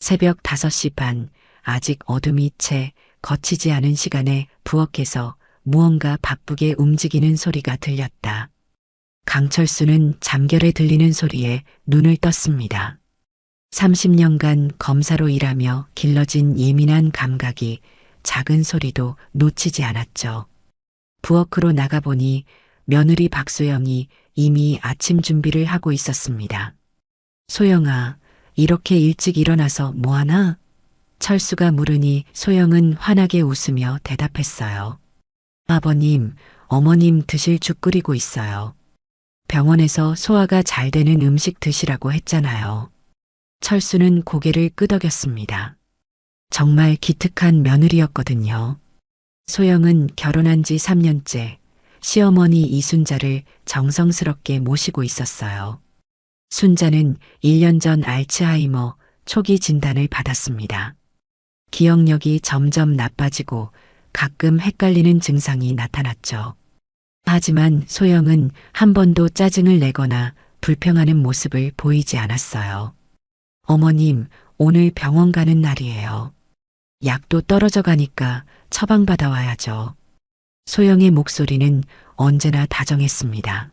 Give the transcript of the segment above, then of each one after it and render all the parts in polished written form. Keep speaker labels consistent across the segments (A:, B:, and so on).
A: 새벽 5시 반, 아직 어둠이 채 거치지 않은 시간에 부엌에서 무언가 바쁘게 움직이는 소리가 들렸다. 강철수는 잠결에 들리는 소리에 눈을 떴습니다. 30년간 검사로 일하며 길러진 예민한 감각이 작은 소리도 놓치지 않았죠. 부엌으로 나가보니 며느리 박소영이 이미 아침 준비를 하고 있었습니다. 소영아, 이렇게 일찍 일어나서 뭐하나? 철수가 물으니 소영은 환하게 웃으며 대답했어요. 아버님, 어머님 드실 죽 끓이고 있어요. 병원에서 소화가 잘 되는 음식 드시라고 했잖아요. 철수는 고개를 끄덕였습니다. 정말 기특한 며느리였거든요. 소영은 결혼한 지 3년째 시어머니 이순자를 정성스럽게 모시고 있었어요. 순자는 1년 전 알츠하이머 초기 진단을 받았습니다. 기억력이 점점 나빠지고 가끔 헷갈리는 증상이 나타났죠. 하지만 소영은 한 번도 짜증을 내거나 불평하는 모습을 보이지 않았어요. 어머님, 오늘 병원 가는 날이에요. 약도 떨어져 가니까 처방받아 와야죠. 소영의 목소리는 언제나 다정했습니다.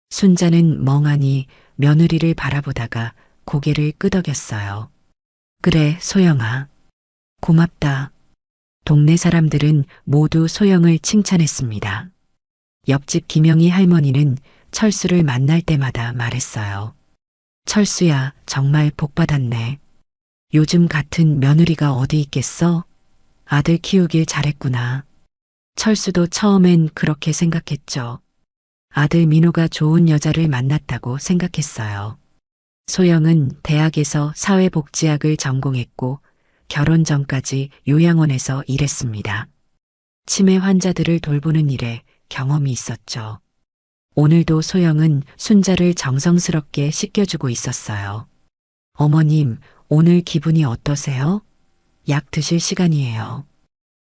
A: 순자는 멍하니 며느리를 바라보다가 고개를 끄덕였어요. 그래, 소영아. 고맙다. 동네 사람들은 모두 소영을 칭찬했습니다. 옆집 김영희 할머니는 철수를 만날 때마다 말했어요. 철수야, 정말 복받았네. 요즘 같은 며느리가 어디 있겠어? 아들 키우길 잘했구나. 철수도 처음엔 그렇게 생각했죠. 아들 민호가 좋은 여자를 만났다고 생각했어요. 소영은 대학에서 사회복지학을 전공했고 결혼 전까지 요양원에서 일했습니다. 치매 환자들을 돌보는 일에 경험이 있었죠. 오늘도 소영은 순자를 정성스럽게 씻겨주고 있었어요. 어머님, 오늘 기분이 어떠세요? 약 드실 시간이에요.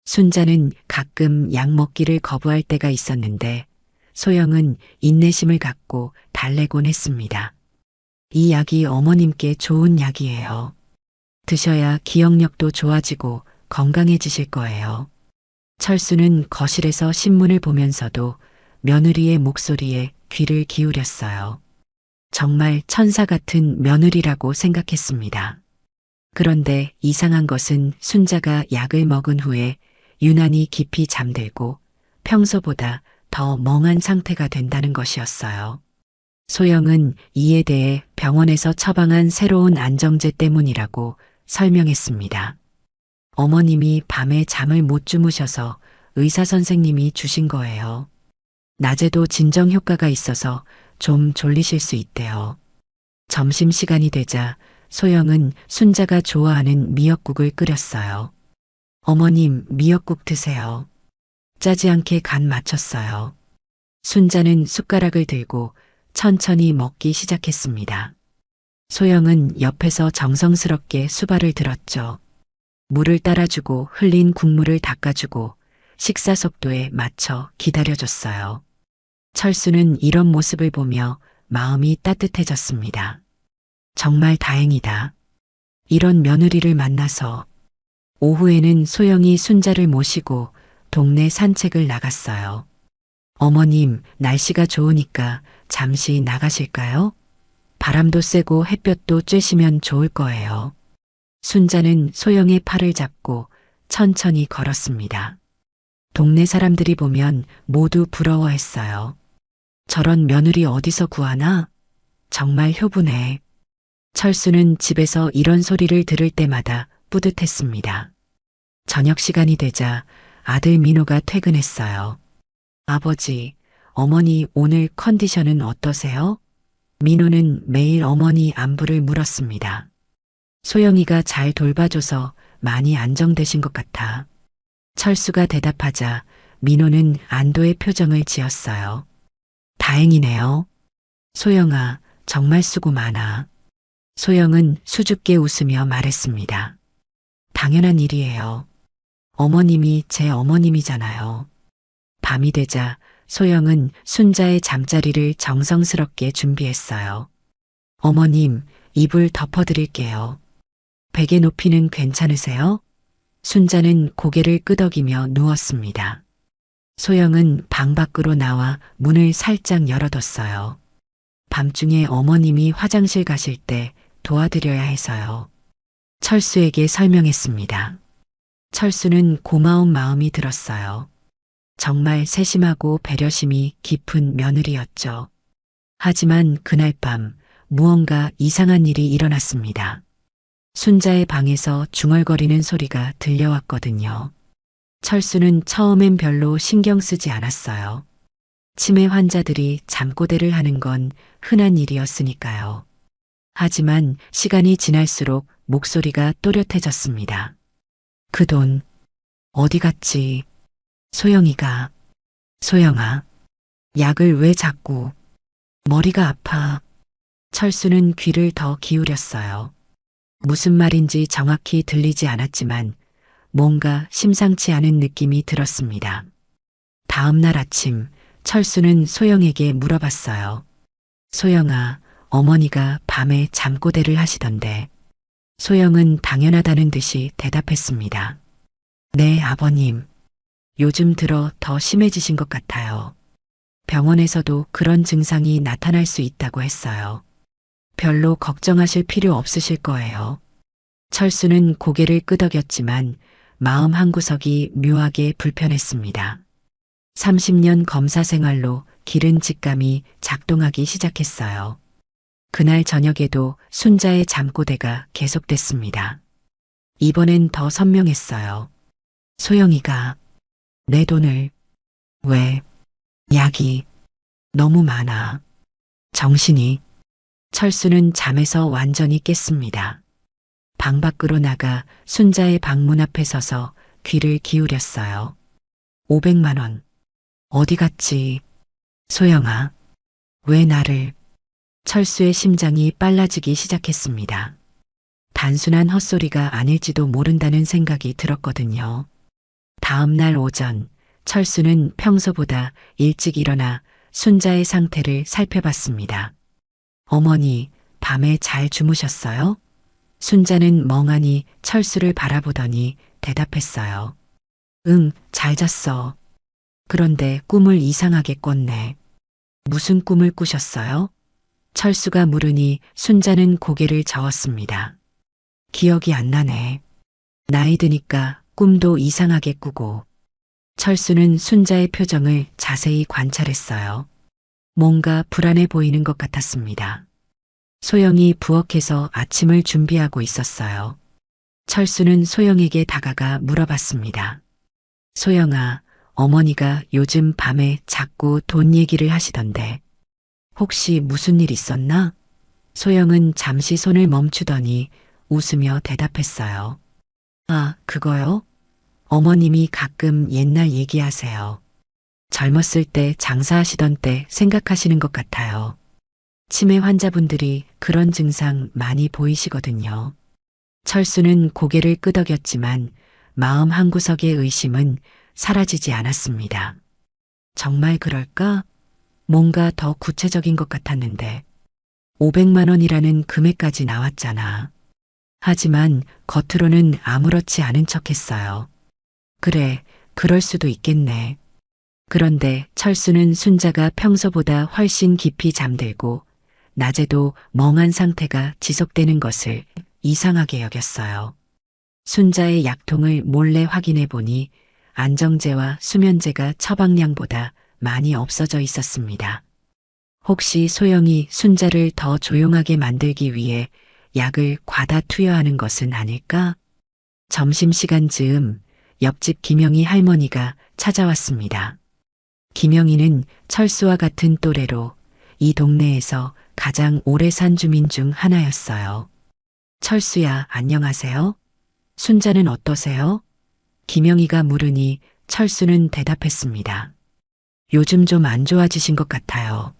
A: 순자는 가끔 약 먹기를 거부할 때가 있었는데 소영은 인내심을 갖고 달래곤 했습니다. 이 약이 어머님께 좋은 약이에요. 드셔야 기억력도 좋아지고 건강해지실 거예요. 철수는 거실에서 신문을 보면서도 며느리의 목소리에 귀를 기울였어요. 정말 천사 같은 며느리라고 생각했습니다. 그런데 이상한 것은 순자가 약을 먹은 후에 유난히 깊이 잠들고 평소보다 더 멍한 상태가 된다는 것이었어요. 소영은 이에 대해 병원에서 처방한 새로운 안정제 때문이라고 설명했습니다. 어머님이 밤에 잠을 못 주무셔서 의사 선생님이 주신 거예요. 낮에도 진정 효과가 있어서 좀 졸리실 수 있대요. 점심시간이 되자 소영은 순자가 좋아하는 미역국을 끓였어요. 어머님, 미역국 드세요. 짜지 않게 간 맞췄어요. 순자는 숟가락을 들고 천천히 먹기 시작했습니다. 소영은 옆에서 정성스럽게 수발을 들었죠. 물을 따라주고 흘린 국물을 닦아주고 식사 속도에 맞춰 기다려줬어요. 철수는 이런 모습을 보며 마음이 따뜻해졌습니다. 정말 다행이다. 이런 며느리를 만나서. 오후에는 소영이 순자를 모시고 동네 산책을 나갔어요. 어머님, 날씨가 좋으니까 잠시 나가실까요? 바람도 쐬고 햇볕도 쬐시면 좋을 거예요. 순자는 소영의 팔을 잡고 천천히 걸었습니다. 동네 사람들이 보면 모두 부러워했어요. 저런 며느리 어디서 구하나? 정말 효부네. 철수는 집에서 이런 소리를 들을 때마다 뿌듯했습니다. 저녁 시간이 되자 아들 민호가 퇴근했어요. 아버지, 어머니 오늘 컨디션은 어떠세요? 민호는 매일 어머니 안부를 물었습니다. 소영이가 잘 돌봐줘서 많이 안정되신 것 같아. 철수가 대답하자 민호는 안도의 표정을 지었어요. 다행이네요. 소영아, 정말 수고 많아. 소영은 수줍게 웃으며 말했습니다. 당연한 일이에요. 어머님이 제 어머님이잖아요. 밤이 되자 소영은 순자의 잠자리를 정성스럽게 준비했어요. 어머님, 이불 덮어드릴게요. 베개 높이는 괜찮으세요? 순자는 고개를 끄덕이며 누웠습니다. 소영은 방 밖으로 나와 문을 살짝 열어뒀어요. 밤중에 어머님이 화장실 가실 때 도와드려야 해서요. 철수에게 설명했습니다. 철수는 고마운 마음이 들었어요. 정말 세심하고 배려심이 깊은 며느리였죠. 하지만 그날 밤 무언가 이상한 일이 일어났습니다. 순자의 방에서 중얼거리는 소리가 들려왔거든요. 철수는 처음엔 별로 신경 쓰지 않았어요. 치매 환자들이 잠꼬대를 하는 건 흔한 일이었으니까요. 하지만 시간이 지날수록 목소리가 또렷해졌습니다. 그 돈 어디 갔지? 소영이가. 소영아, 약을 왜 자꾸. 머리가 아파. 철수는 귀를 더 기울였어요. 무슨 말인지 정확히 들리지 않았지만 뭔가 심상치 않은 느낌이 들었습니다. 다음 날 아침 철수는 소영에게 물어봤어요. 소영아, 어머니가 밤에 잠꼬대를 하시던데. 소영은 당연하다는 듯이 대답했습니다. 네, 아버님. 요즘 들어 더 심해지신 것 같아요. 병원에서도 그런 증상이 나타날 수 있다고 했어요. 별로 걱정하실 필요 없으실 거예요. 철수는 고개를 끄덕였지만 마음 한구석이 묘하게 불편했습니다. 30년 검사 생활로 기른 직감이 작동하기 시작했어요. 그날 저녁에도 순자의 잠꼬대가 계속됐습니다. 이번엔 더 선명했어요. 소영이가 내 돈을 왜? 약이 너무 많아. 정신이. 철수는 잠에서 완전히 깼습니다. 방 밖으로 나가 순자의 방문 앞에 서서 귀를 기울였어요. 500만 원. 어디 갔지? 소영아, 왜 나를? 철수의 심장이 빨라지기 시작했습니다. 단순한 헛소리가 아닐지도 모른다는 생각이 들었거든요. 다음 날 오전, 철수는 평소보다 일찍 일어나 순자의 상태를 살펴봤습니다. 어머니, 밤에 잘 주무셨어요? 순자는 멍하니 철수를 바라보더니 대답했어요. 응, 잘 잤어. 그런데 꿈을 이상하게 꿨네. 무슨 꿈을 꾸셨어요? 철수가 물으니 순자는 고개를 저었습니다. 기억이 안 나네. 나이 드니까 꿈도 이상하게 꾸고. 철수는 순자의 표정을 자세히 관찰했어요. 뭔가 불안해 보이는 것 같았습니다. 소영이 부엌에서 아침을 준비하고 있었어요. 철수는 소영에게 다가가 물어봤습니다. 소영아, 어머니가 요즘 밤에 자꾸 돈 얘기를 하시던데. 혹시 무슨 일 있었나? 소영은 잠시 손을 멈추더니 웃으며 대답했어요. 아, 그거요? 어머님이 가끔 옛날 얘기하세요. 젊었을 때 장사하시던 때 생각하시는 것 같아요. 치매 환자분들이 그런 증상 많이 보이시거든요. 철수는 고개를 끄덕였지만 마음 한구석의 의심은 사라지지 않았습니다. 정말 그럴까? 뭔가 더 구체적인 것 같았는데 500만 원이라는 금액까지 나왔잖아. 하지만 겉으로는 아무렇지 않은 척했어요. 그래, 그럴 수도 있겠네. 그런데 철수는 순자가 평소보다 훨씬 깊이 잠들고 낮에도 멍한 상태가 지속되는 것을 이상하게 여겼어요. 순자의 약통을 몰래 확인해 보니 안정제와 수면제가 처방량보다 많이 없어져 있었습니다. 혹시 소영이 순자를 더 조용하게 만들기 위해 약을 과다 투여하는 것은 아닐까? 점심시간 즈음 옆집 김영희 할머니가 찾아왔습니다. 김영희는 철수와 같은 또래로 이 동네에서 가장 오래 산 주민 중 하나였어요. 철수야, 안녕하세요? 순자는 어떠세요? 김영희가 물으니 철수는 대답했습니다. 요즘 좀 안 좋아지신 것 같아요.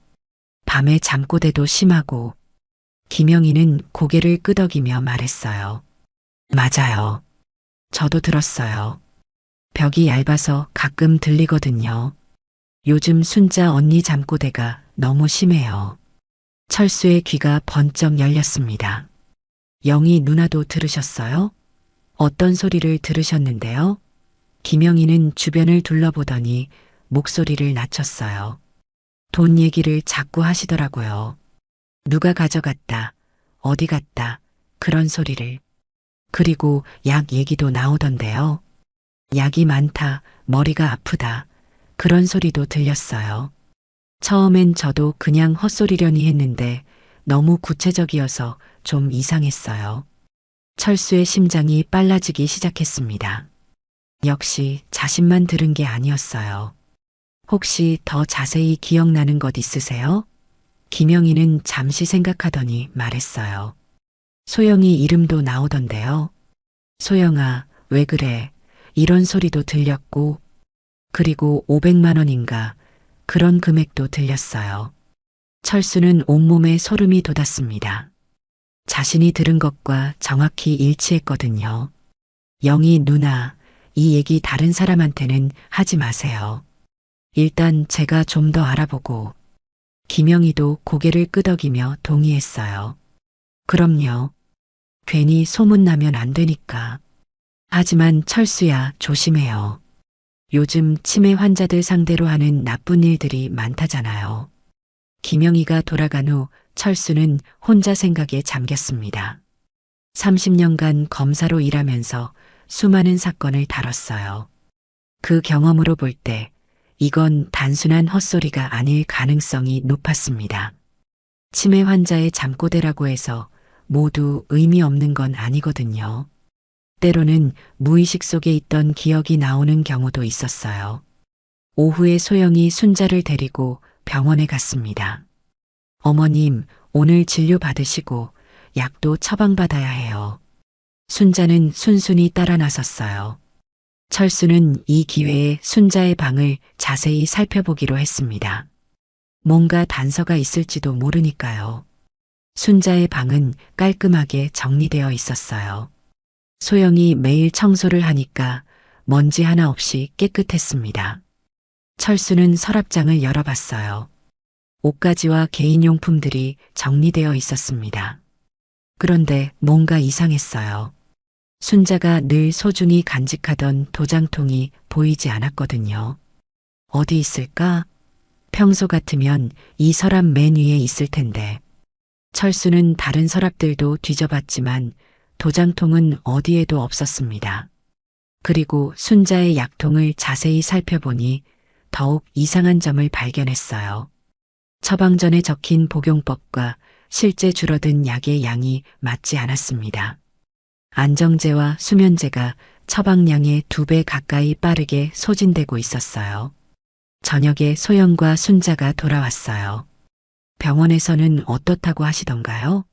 A: 밤에 잠꼬대도 심하고. 김영희는 고개를 끄덕이며 말했어요. 맞아요. 저도 들었어요. 벽이 얇아서 가끔 들리거든요. 요즘 순자 언니 잠꼬대가 너무 심해요. 철수의 귀가 번쩍 열렸습니다. 영희 누나도 들으셨어요? 어떤 소리를 들으셨는데요? 김영희는 주변을 둘러보더니 목소리를 낮췄어요. 돈 얘기를 자꾸 하시더라고요. 누가 가져갔다, 어디 갔다, 그런 소리를. 그리고 약 얘기도 나오던데요. 약이 많다, 머리가 아프다, 그런 소리도 들렸어요. 처음엔 저도 그냥 헛소리려니 했는데 너무 구체적이어서 좀 이상했어요. 철수의 심장이 빨라지기 시작했습니다. 역시 자신만 들은 게 아니었어요. 혹시 더 자세히 기억나는 것 있으세요? 김영희는 잠시 생각하더니 말했어요. 소영이 이름도 나오던데요. 소영아, 왜 그래? 이런 소리도 들렸고, 그리고 500만 원인가 그런 금액도 들렸어요. 철수는 온몸에 소름이 돋았습니다. 자신이 들은 것과 정확히 일치했거든요. 영희 누나, 이 얘기 다른 사람한테는 하지 마세요. 일단 제가 좀 더 알아보고. 김영희도 고개를 끄덕이며 동의했어요. 그럼요. 괜히 소문나면 안 되니까. 하지만 철수야, 조심해요. 요즘 치매 환자들 상대로 하는 나쁜 일들이 많다잖아요. 김영희가 돌아간 후 철수는 혼자 생각에 잠겼습니다. 30년간 검사로 일하면서 수많은 사건을 다뤘어요. 그 경험으로 볼 때 이건 단순한 헛소리가 아닐 가능성이 높았습니다. 치매 환자의 잠꼬대라고 해서 모두 의미 없는 건 아니거든요. 때로는 무의식 속에 있던 기억이 나오는 경우도 있었어요. 오후에 소영이 순자를 데리고 병원에 갔습니다. 어머님, 오늘 진료 받으시고 약도 처방받아야 해요. 순자는 순순히 따라 나섰어요. 철수는 이 기회에 순자의 방을 자세히 살펴보기로 했습니다. 뭔가 단서가 있을지도 모르니까요. 순자의 방은 깔끔하게 정리되어 있었어요. 소영이 매일 청소를 하니까 먼지 하나 없이 깨끗했습니다. 철수는 서랍장을 열어봤어요. 옷가지와 개인용품들이 정리되어 있었습니다. 그런데 뭔가 이상했어요. 순자가 늘 소중히 간직하던 도장통이 보이지 않았거든요. 어디 있을까? 평소 같으면 이 서랍 맨 위에 있을 텐데. 철수는 다른 서랍들도 뒤져봤지만 도장통은 어디에도 없었습니다. 그리고 순자의 약통을 자세히 살펴보니 더욱 이상한 점을 발견했어요. 처방전에 적힌 복용법과 실제 줄어든 약의 양이 맞지 않았습니다. 안정제와 수면제가 처방량의 2배 가까이 빠르게 소진되고 있었어요. 저녁에 소영과 순자가 돌아왔어요. 병원에서는 어떻다고 하시던가요?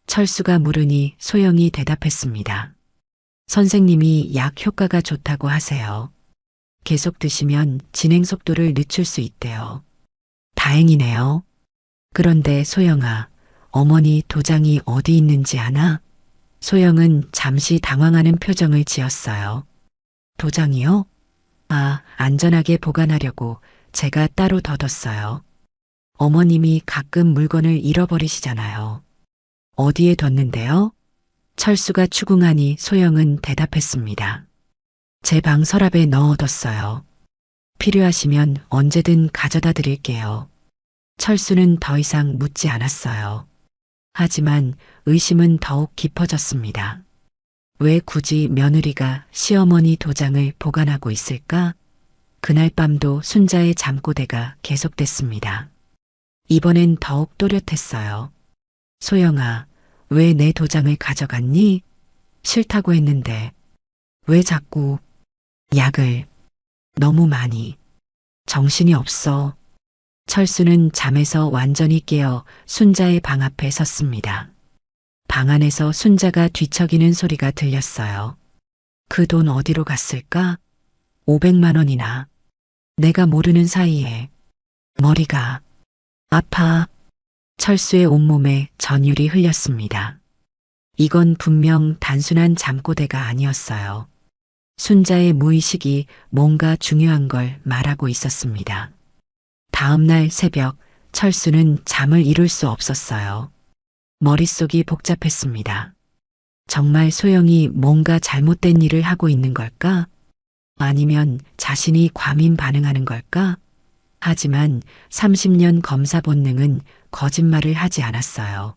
A: 철수가 물으니 소영이 대답했습니다. 선생님이 약 효과가 좋다고 하세요. 계속 드시면 진행 속도를 늦출 수 있대요. 다행이네요. 그런데 소영아, 어머니 도장이 어디 있는지 아나? 소영은 잠시 당황하는 표정을 지었어요. 도장이요? 아, 안전하게 보관하려고 제가 따로 둬뒀어요. 어머님이 가끔 물건을 잃어버리시잖아요. 어디에 뒀는데요? 철수가 추궁하니 소영은 대답했습니다. 제 방 서랍에 넣어뒀어요. 필요하시면 언제든 가져다 드릴게요. 철수는 더 이상 묻지 않았어요. 하지만 의심은 더욱 깊어졌습니다. 왜 굳이 며느리가 시어머니 도장을 보관하고 있을까? 그날 밤도 순자의 잠꼬대가 계속됐습니다. 이번엔 더욱 또렷했어요. 소영아, 왜 내 도장을 가져갔니? 싫다고 했는데 왜 자꾸 약을 너무 많이 정신이 없어. 철수는 잠에서 완전히 깨어 순자의 방 앞에 섰습니다. 방 안에서 순자가 뒤척이는 소리가 들렸어요. 그 돈 어디로 갔을까? 500만 원이나. 내가 모르는 사이에 머리가 아파. 철수의 온몸에 전율이 흘렸습니다. 이건 분명 단순한 잠꼬대가 아니었어요. 순자의 무의식이 뭔가 중요한 걸 말하고 있었습니다. 다음 날 새벽 철수는 잠을 이룰 수 없었어요. 머릿속이 복잡했습니다. 정말 소영이 뭔가 잘못된 일을 하고 있는 걸까? 아니면 자신이 과민 반응하는 걸까? 하지만 30년 검사 본능은 거짓말을 하지 않았어요.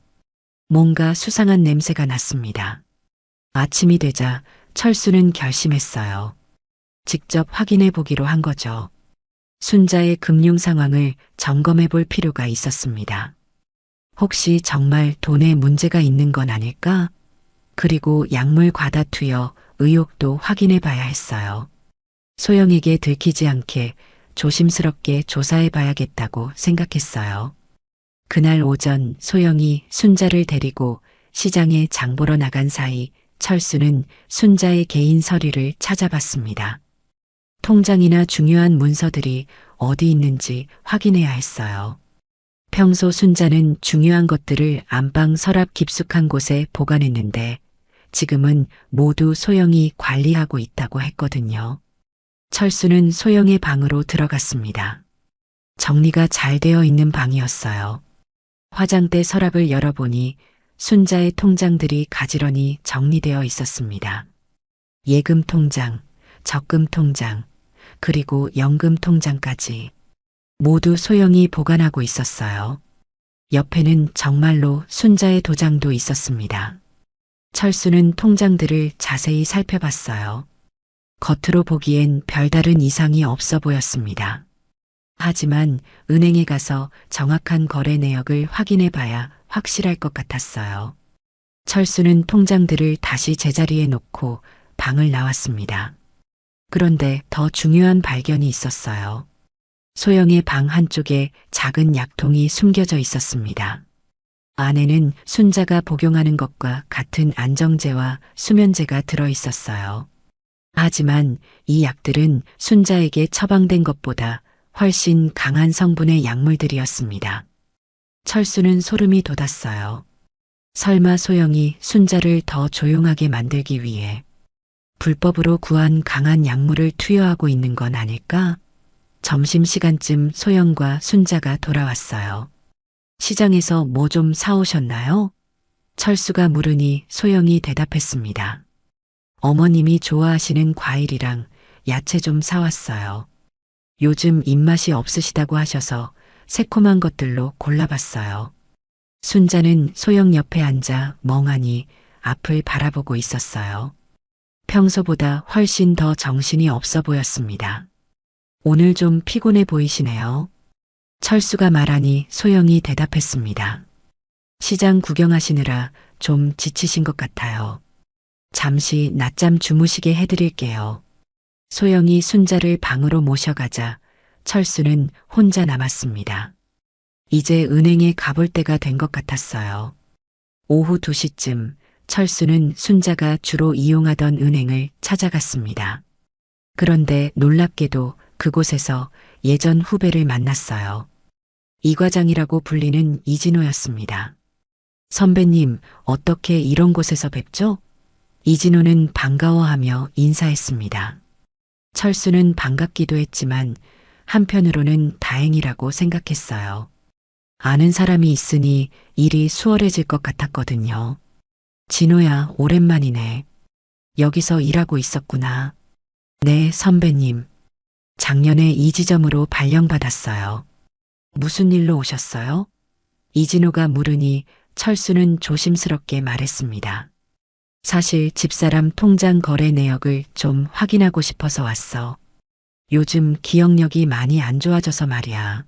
A: 뭔가 수상한 냄새가 났습니다. 아침이 되자 철수는 결심했어요. 직접 확인해 보기로 한 거죠. 순자의 금융 상황을 점검해 볼 필요가 있었습니다. 혹시 정말 돈에 문제가 있는 건 아닐까? 그리고 약물 과다 투여 의혹도 확인해 봐야 했어요. 소영에게 들키지 않게 조심스럽게 조사해 봐야겠다고 생각했어요. 그날 오전 소영이 순자를 데리고 시장에 장 보러 나간 사이 철수는 순자의 개인 서류를 찾아봤습니다. 통장이나 중요한 문서들이 어디 있는지 확인해야 했어요. 평소 순자는 중요한 것들을 안방 서랍 깊숙한 곳에 보관했는데 지금은 모두 소영이 관리하고 있다고 했거든요. 철수는 소영의 방으로 들어갔습니다. 정리가 잘 되어 있는 방이었어요. 화장대 서랍을 열어보니 순자의 통장들이 가지런히 정리되어 있었습니다. 예금 통장, 적금 통장, 그리고 연금 통장까지 모두 소영이 보관하고 있었어요. 옆에는 정말로 순자의 도장도 있었습니다. 철수는 통장들을 자세히 살펴봤어요. 겉으로 보기엔 별다른 이상이 없어 보였습니다. 하지만 은행에 가서 정확한 거래 내역을 확인해 봐야 확실할 것 같았어요. 철수는 통장들을 다시 제자리에 놓고 방을 나왔습니다. 그런데 더 중요한 발견이 있었어요. 소영의 방 한쪽에 작은 약통이 숨겨져 있었습니다. 안에는 순자가 복용하는 것과 같은 안정제와 수면제가 들어 있었어요. 하지만 이 약들은 순자에게 처방된 것보다 훨씬 강한 성분의 약물들이었습니다. 철수는 소름이 돋았어요. 설마 소영이 순자를 더 조용하게 만들기 위해 불법으로 구한 강한 약물을 투여하고 있는 건 아닐까? 점심시간쯤 소영과 순자가 돌아왔어요. 시장에서 뭐 좀 사오셨나요? 철수가 물으니 소영이 대답했습니다. 어머님이 좋아하시는 과일이랑 야채 좀 사왔어요. 요즘 입맛이 없으시다고 하셔서 새콤한 것들로 골라봤어요. 순자는 소영 옆에 앉아 멍하니 앞을 바라보고 있었어요. 평소보다 훨씬 더 정신이 없어 보였습니다. 오늘 좀 피곤해 보이시네요. 철수가 말하니 소영이 대답했습니다. 시장 구경하시느라 좀 지치신 것 같아요. 잠시 낮잠 주무시게 해드릴게요. 소영이 순자를 방으로 모셔가자 철수는 혼자 남았습니다. 이제 은행에 가볼 때가 된 것 같았어요. 오후 2시쯤 철수는 순자가 주로 이용하던 은행을 찾아갔습니다. 그런데 놀랍게도 그곳에서 예전 후배를 만났어요. 이 과장이라고 불리는 이진호였습니다. 선배님, 어떻게 이런 곳에서 뵙죠? 이진호는 반가워하며 인사했습니다. 철수는 반갑기도 했지만 한편으로는 다행이라고 생각했어요. 아는 사람이 있으니 일이 수월해질 것 같았거든요. 진호야, 오랜만이네. 여기서 일하고 있었구나. 네, 선배님. 작년에 이 지점으로 발령받았어요. 무슨 일로 오셨어요? 이진호가 물으니 철수는 조심스럽게 말했습니다. 사실 집사람 통장 거래 내역을 좀 확인하고 싶어서 왔어. 요즘 기억력이 많이 안 좋아져서 말이야.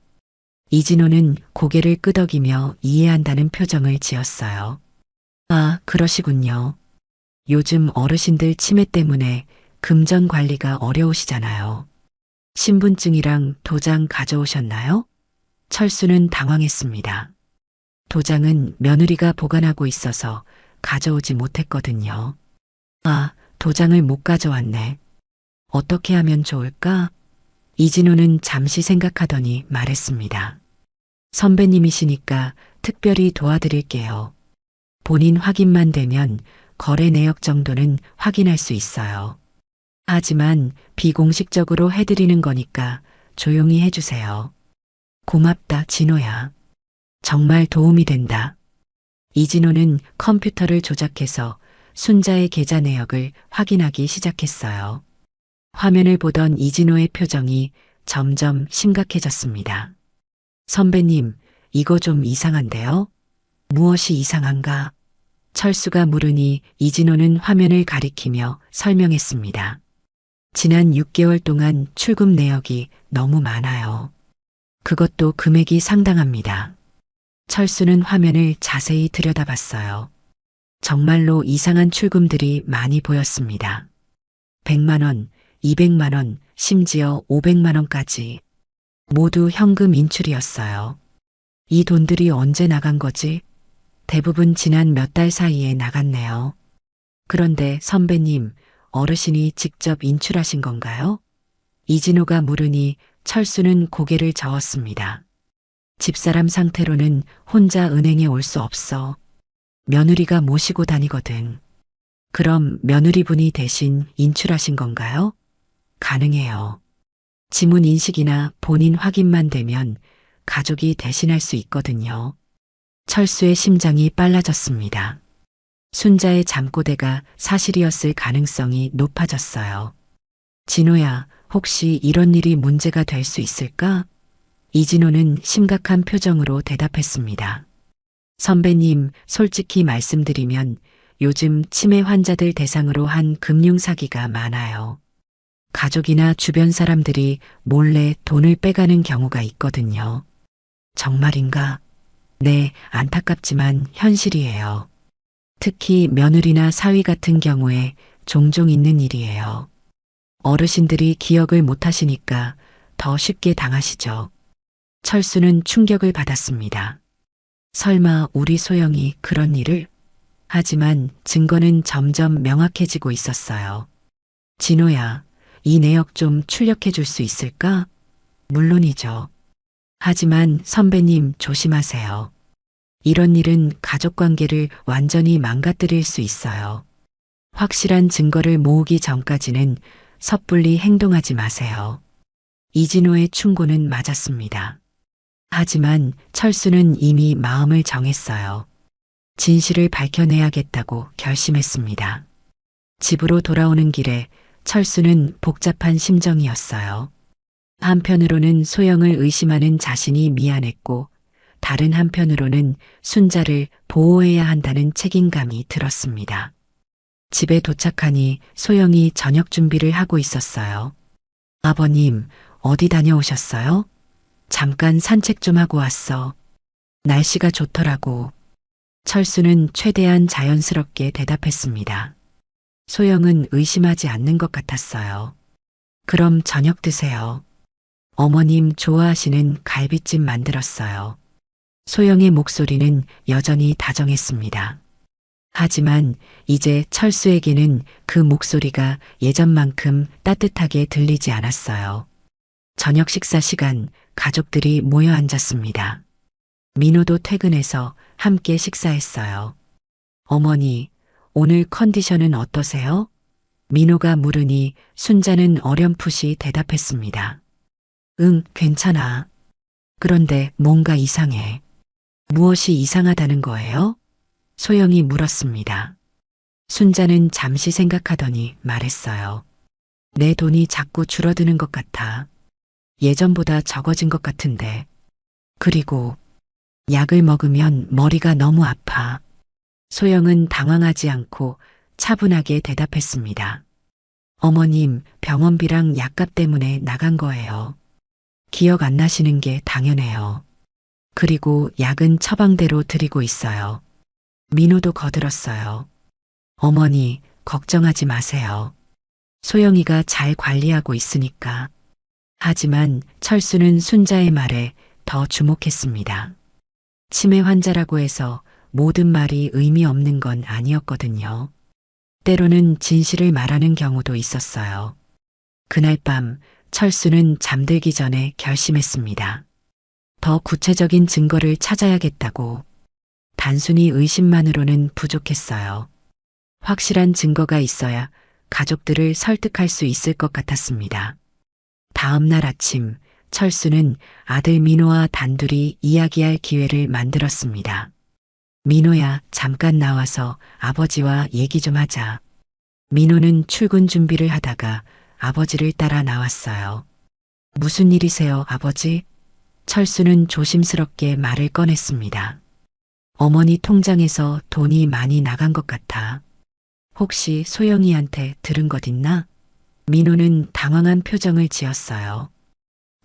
A: 이진호는 고개를 끄덕이며 이해한다는 표정을 지었어요. 아, 그러시군요. 요즘 어르신들 치매 때문에 금전 관리가 어려우시잖아요. 신분증이랑 도장 가져오셨나요? 철수는 당황했습니다. 도장은 며느리가 보관하고 있어서 가져오지 못했거든요. 아, 도장을 못 가져왔네. 어떻게 하면 좋을까? 이진호는 잠시 생각하더니 말했습니다. 선배님이시니까 특별히 도와드릴게요. 본인 확인만 되면 거래 내역 정도는 확인할 수 있어요. 하지만 비공식적으로 해드리는 거니까 조용히 해주세요. 고맙다, 진호야. 정말 도움이 된다. 이진호는 컴퓨터를 조작해서 순자의 계좌 내역을 확인하기 시작했어요. 화면을 보던 이진호의 표정이 점점 심각해졌습니다. 선배님, 이거 좀 이상한데요? 무엇이 이상한가? 철수가 물으니 이진호는 화면을 가리키며 설명했습니다. 지난 6개월 동안 출금 내역이 너무 많아요. 그것도 금액이 상당합니다. 철수는 화면을 자세히 들여다봤어요. 정말로 이상한 출금들이 많이 보였습니다. 100만 원, 200만 원, 심지어 500만 원까지. 모두 현금 인출이었어요. 이 돈들이 언제 나간 거지? 대부분 지난 몇 달 사이에 나갔네요. 그런데 선배님, 어르신이 직접 인출하신 건가요? 이진호가 물으니 철수는 고개를 저었습니다. 집사람 상태로는 혼자 은행에 올 수 없어. 며느리가 모시고 다니거든. 그럼 며느리분이 대신 인출하신 건가요? 가능해요. 지문 인식이나 본인 확인만 되면 가족이 대신할 수 있거든요. 철수의 심장이 빨라졌습니다. 순자의 잠꼬대가 사실이었을 가능성이 높아졌어요. 진호야, 혹시 이런 일이 문제가 될 수 있을까? 이진호는 심각한 표정으로 대답했습니다. 선배님, 솔직히 말씀드리면 요즘 치매 환자들 대상으로 한 금융사기가 많아요. 가족이나 주변 사람들이 몰래 돈을 빼가는 경우가 있거든요. 정말인가? 네, 안타깝지만 현실이에요. 특히 며느리나 사위 같은 경우에 종종 있는 일이에요. 어르신들이 기억을 못 하시니까 더 쉽게 당하시죠. 철수는 충격을 받았습니다. 설마 우리 소영이 그런 일을? 하지만 증거는 점점 명확해지고 있었어요. 진호야, 이 내역 좀 출력해 줄 수 있을까? 물론이죠. 하지만 선배님 조심하세요. 이런 일은 가족 관계를 완전히 망가뜨릴 수 있어요. 확실한 증거를 모으기 전까지는 섣불리 행동하지 마세요. 이진호의 충고는 맞았습니다. 하지만 철수는 이미 마음을 정했어요. 진실을 밝혀내야겠다고 결심했습니다. 집으로 돌아오는 길에 철수는 복잡한 심정이었어요. 한편으로는 소영을 의심하는 자신이 미안했고, 다른 한편으로는 순자를 보호해야 한다는 책임감이 들었습니다. 집에 도착하니 소영이 저녁 준비를 하고 있었어요. 아버님, 어디 다녀오셨어요? 잠깐 산책 좀 하고 왔어. 날씨가 좋더라고. 철수는 최대한 자연스럽게 대답했습니다. 소영은 의심하지 않는 것 같았어요. 그럼 저녁 드세요. 어머님 좋아하시는 갈비찜 만들었어요. 소영의 목소리는 여전히 다정했습니다. 하지만 이제 철수에게는 그 목소리가 예전만큼 따뜻하게 들리지 않았어요. 저녁 식사 시간, 가족들이 모여 앉았습니다. 민호도 퇴근해서 함께 식사했어요. 어머니, 오늘 컨디션은 어떠세요? 민호가 물으니 순자는 어렴풋이 대답했습니다. 응, 괜찮아. 그런데 뭔가 이상해. 무엇이 이상하다는 거예요? 소영이 물었습니다. 순자는 잠시 생각하더니 말했어요. 내 돈이 자꾸 줄어드는 것 같아. 예전보다 적어진 것 같은데. 그리고 약을 먹으면 머리가 너무 아파. 소영은 당황하지 않고 차분하게 대답했습니다. 어머님, 병원비랑 약값 때문에 나간 거예요. 기억 안 나시는 게 당연해요. 그리고 약은 처방대로 드리고 있어요. 민호도 거들었어요. 어머니, 걱정하지 마세요. 소영이가 잘 관리하고 있으니까. 하지만 철수는 순자의 말에 더 주목했습니다. 치매 환자라고 해서 모든 말이 의미 없는 건 아니었거든요. 때로는 진실을 말하는 경우도 있었어요. 그날 밤 철수는 잠들기 전에 결심했습니다. 더 구체적인 증거를 찾아야겠다고. 단순히 의심만으로는 부족했어요. 확실한 증거가 있어야 가족들을 설득할 수 있을 것 같았습니다. 다음 날 아침 철수는 아들 민호와 단둘이 이야기할 기회를 만들었습니다. 민호야, 잠깐 나와서 아버지와 얘기 좀 하자. 민호는 출근 준비를 하다가 아버지를 따라 나왔어요. 무슨 일이세요, 아버지? 철수는 조심스럽게 말을 꺼냈습니다. 어머니 통장에서 돈이 많이 나간 것 같아. 혹시 소영이한테 들은 것 있나? 민호는 당황한 표정을 지었어요.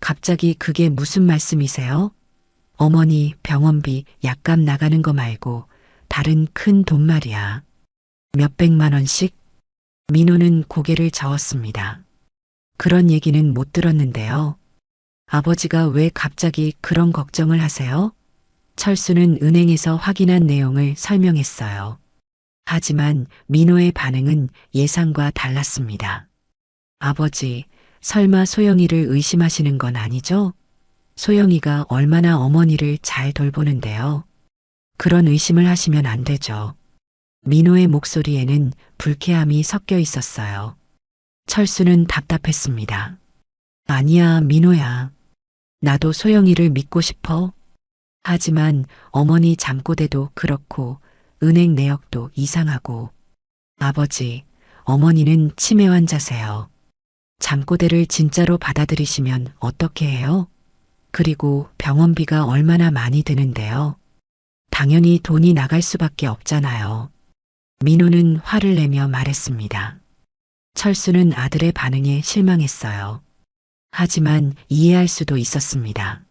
A: 갑자기 그게 무슨 말씀이세요? 어머니 병원비 약값 나가는 거 말고 다른 큰 돈 말이야. 몇백만 원씩? 민호는 고개를 저었습니다. 그런 얘기는 못 들었는데요. 아버지가 왜 갑자기 그런 걱정을 하세요? 철수는 은행에서 확인한 내용을 설명했어요. 하지만 민호의 반응은 예상과 달랐습니다. 아버지, 설마 소영이를 의심하시는 건 아니죠? 소영이가 얼마나 어머니를 잘 돌보는데요. 그런 의심을 하시면 안 되죠. 민호의 목소리에는 불쾌함이 섞여 있었어요. 철수는 답답했습니다. 아니야, 민호야. 나도 소영이를 믿고 싶어. 하지만 어머니 잠꼬대도 그렇고 은행 내역도 이상하고. 아버지, 어머니는 치매 환자세요. 잠꼬대를 진짜로 받아들이시면 어떻게 해요? 그리고 병원비가 얼마나 많이 드는데요. 당연히 돈이 나갈 수밖에 없잖아요. 민호는 화를 내며 말했습니다. 철수는 아들의 반응에 실망했어요. 하지만 이해할 수도 있었습니다.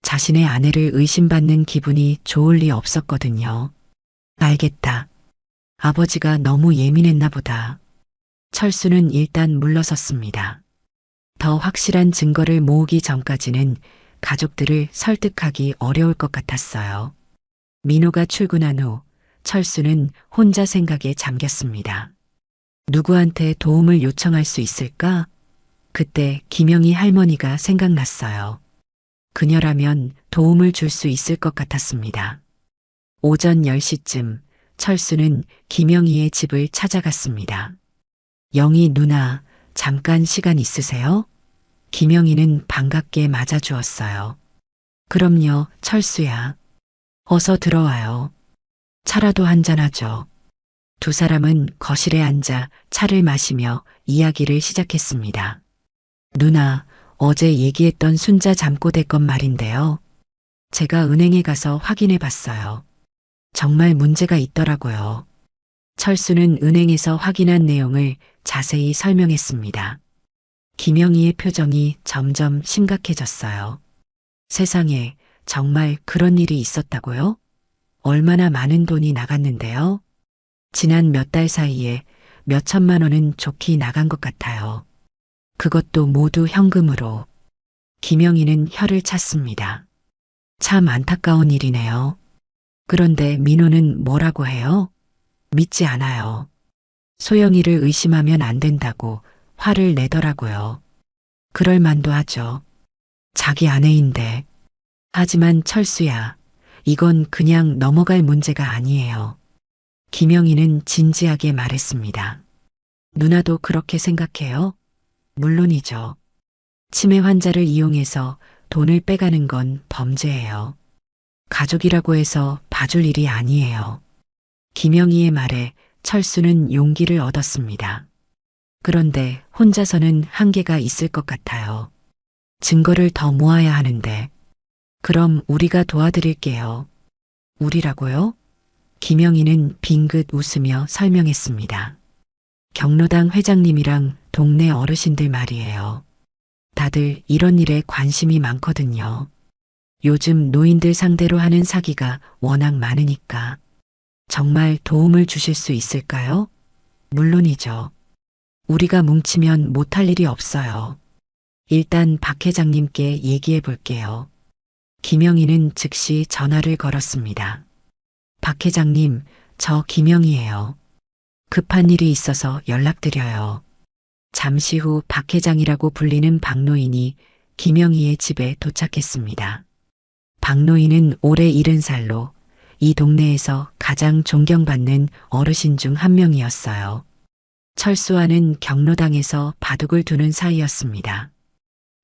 A: 자신의 아내를 의심받는 기분이 좋을 리 없었거든요. 알겠다. 아버지가 너무 예민했나 보다. 철수는 일단 물러섰습니다. 더 확실한 증거를 모으기 전까지는 가족들을 설득하기 어려울 것 같았어요. 민호가 출근한 후 철수는 혼자 생각에 잠겼습니다. 누구한테 도움을 요청할 수 있을까? 그때 김영희 할머니가 생각났어요. 그녀라면 도움을 줄 수 있을 것 같았습니다. 오전 10시쯤 철수는 김영희의 집을 찾아갔습니다. 영희 누나, 잠깐 시간 있으세요? 김영희는 반갑게 맞아주었어요. 그럼요, 철수야. 어서 들어와요. 차라도 한잔하죠. 두 사람은 거실에 앉아 차를 마시며 이야기를 시작했습니다. 누나, 어제 얘기했던 순자 잠꼬대 건 말인데요. 제가 은행에 가서 확인해 봤어요. 정말 문제가 있더라고요. 철수는 은행에서 확인한 내용을 자세히 설명했습니다. 김영희의 표정이 점점 심각해졌어요. 세상에 정말 그런 일이 있었다고요? 얼마나 많은 돈이 나갔는데요? 지난 몇 달 사이에 몇 천만 원은 좋게 나간 것 같아요. 그것도 모두 현금으로. 김영희는 혀를 찼습니다. 참 안타까운 일이네요. 그런데 민호는 뭐라고 해요? 믿지 않아요. 소영이를 의심하면 안 된다고 화를 내더라고요. 그럴 만도 하죠. 자기 아내인데. 하지만 철수야, 이건 그냥 넘어갈 문제가 아니에요. 김영희는 진지하게 말했습니다. 누나도 그렇게 생각해요? 물론이죠. 치매 환자를 이용해서 돈을 빼가는 건 범죄예요. 가족이라고 해서 봐줄 일이 아니에요. 김영희의 말에 철수는 용기를 얻었습니다. 그런데 혼자서는 한계가 있을 것 같아요. 증거를 더 모아야 하는데. 그럼 우리가 도와드릴게요. 우리라고요? 김영희는 빙긋 웃으며 설명했습니다. 경로당 회장님이랑 동네 어르신들 말이에요. 다들 이런 일에 관심이 많거든요. 요즘 노인들 상대로 하는 사기가 워낙 많으니까. 정말 도움을 주실 수 있을까요? 물론이죠. 우리가 뭉치면 못할 일이 없어요. 일단 박 회장님께 얘기해 볼게요. 김영희는 즉시 전화를 걸었습니다. 박 회장님, 저 김영희예요. 급한 일이 있어서 연락드려요. 잠시 후 박 회장이라고 불리는 박노인이 김영희의 집에 도착했습니다. 박노인은 올해 70살로 이 동네에서 가장 존경받는 어르신 중 한 명이었어요. 철수와는 경로당에서 바둑을 두는 사이였습니다.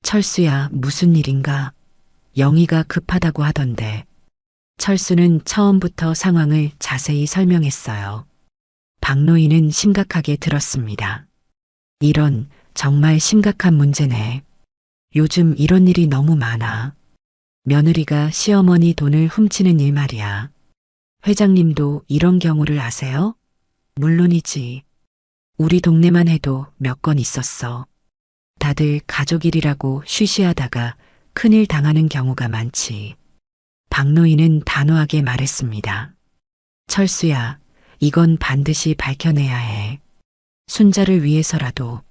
A: 철수야, 무슨 일인가? 영희가 급하다고 하던데. 철수는 처음부터 상황을 자세히 설명했어요. 박노인은 심각하게 들었습니다. 이런 정말 심각한 문제네. 요즘 이런 일이 너무 많아. 며느리가 시어머니 돈을 훔치는 일 말이야. 회장님도 이런 경우를 아세요? 물론이지. 우리 동네만 해도 몇 건 있었어. 다들 가족 일이라고 쉬쉬하다가 큰일 당하는 경우가 많지. 박노인은 단호하게 말했습니다. 철수야, 이건 반드시 밝혀내야 해. 순자를 위해서라도.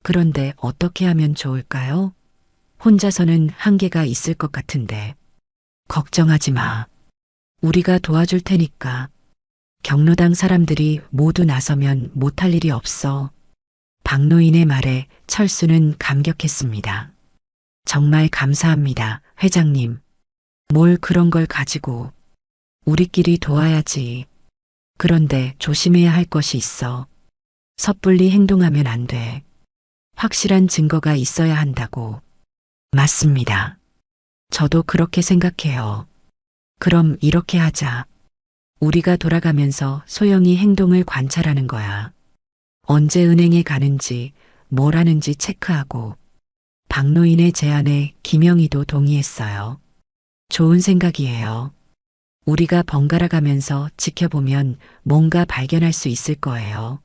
A: 그런데 어떻게 하면 좋을까요? 혼자서는 한계가 있을 것 같은데. 걱정하지 마. 우리가 도와줄 테니까. 경로당 사람들이 모두 나서면 못할 일이 없어. 박노인의 말에 철수는 감격했습니다. 정말 감사합니다, 회장님. 뭘 그런 걸 가지고. 우리끼리 도와야지. 그런데 조심해야 할 것이 있어. 섣불리 행동하면 안 돼. 확실한 증거가 있어야 한다고. 맞습니다. 저도 그렇게 생각해요. 그럼 이렇게 하자. 우리가 돌아가면서 소영이 행동을 관찰하는 거야. 언제 은행에 가는지, 뭘 하는지 체크하고. 박노인의 제안에 김영희도 동의했어요. 좋은 생각이에요. 우리가 번갈아 가면서 지켜보면 뭔가 발견할 수 있을 거예요.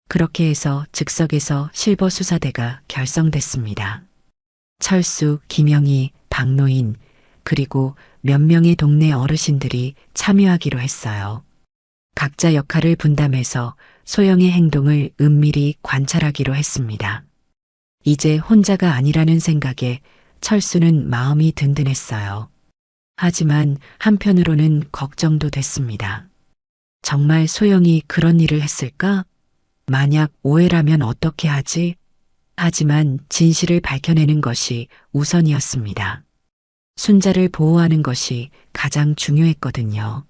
A: 그렇게 해서 즉석에서 실버 수사대가 결성됐습니다. 철수, 김영희, 박노인, 그리고 몇 명의 동네 어르신들이 참여하기로 했어요. 각자 역할을 분담해서 소영의 행동을 은밀히 관찰하기로 했습니다. 이제 혼자가 아니라는 생각에 철수는 마음이 든든했어요. 하지만 한편으로는 걱정도 됐습니다. 정말 소영이 그런 일을 했을까? 만약 오해라면 어떻게 하지? 하지만 진실을 밝혀내는 것이 우선이었습니다. 순자를 보호하는 것이 가장 중요했거든요.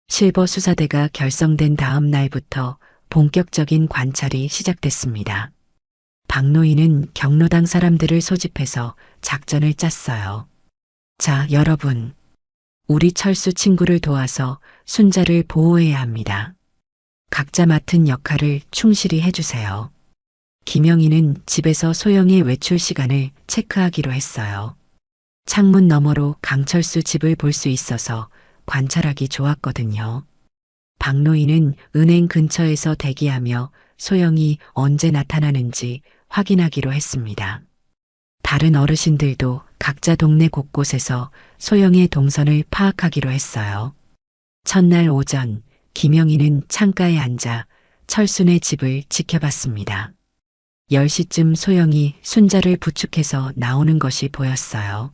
A: 실버 수사대가 결성된 다음 날부터 본격적인 관찰이 시작됐습니다. 박노인은 경로당 사람들을 소집해서 작전을 짰어요. 자, 여러분. 우리 철수 친구를 도와서 순자를 보호해야 합니다. 각자 맡은 역할을 충실히 해주세요. 김영희는 집에서 소영의 외출 시간을 체크하기로 했어요. 창문 너머로 강철수 집을 볼 수 있어서 관찰하기 좋았거든요. 박노인은 은행 근처에서 대기하며 소영이 언제 나타나는지 확인하기로 했습니다. 다른 어르신들도 각자 동네 곳곳에서 소영의 동선을 파악하기로 했어요. 첫날 오전, 김영희는 창가에 앉아 철순의 집을 지켜봤습니다. 10시쯤 소영이 순자를 부축해서 나오는 것이 보였어요.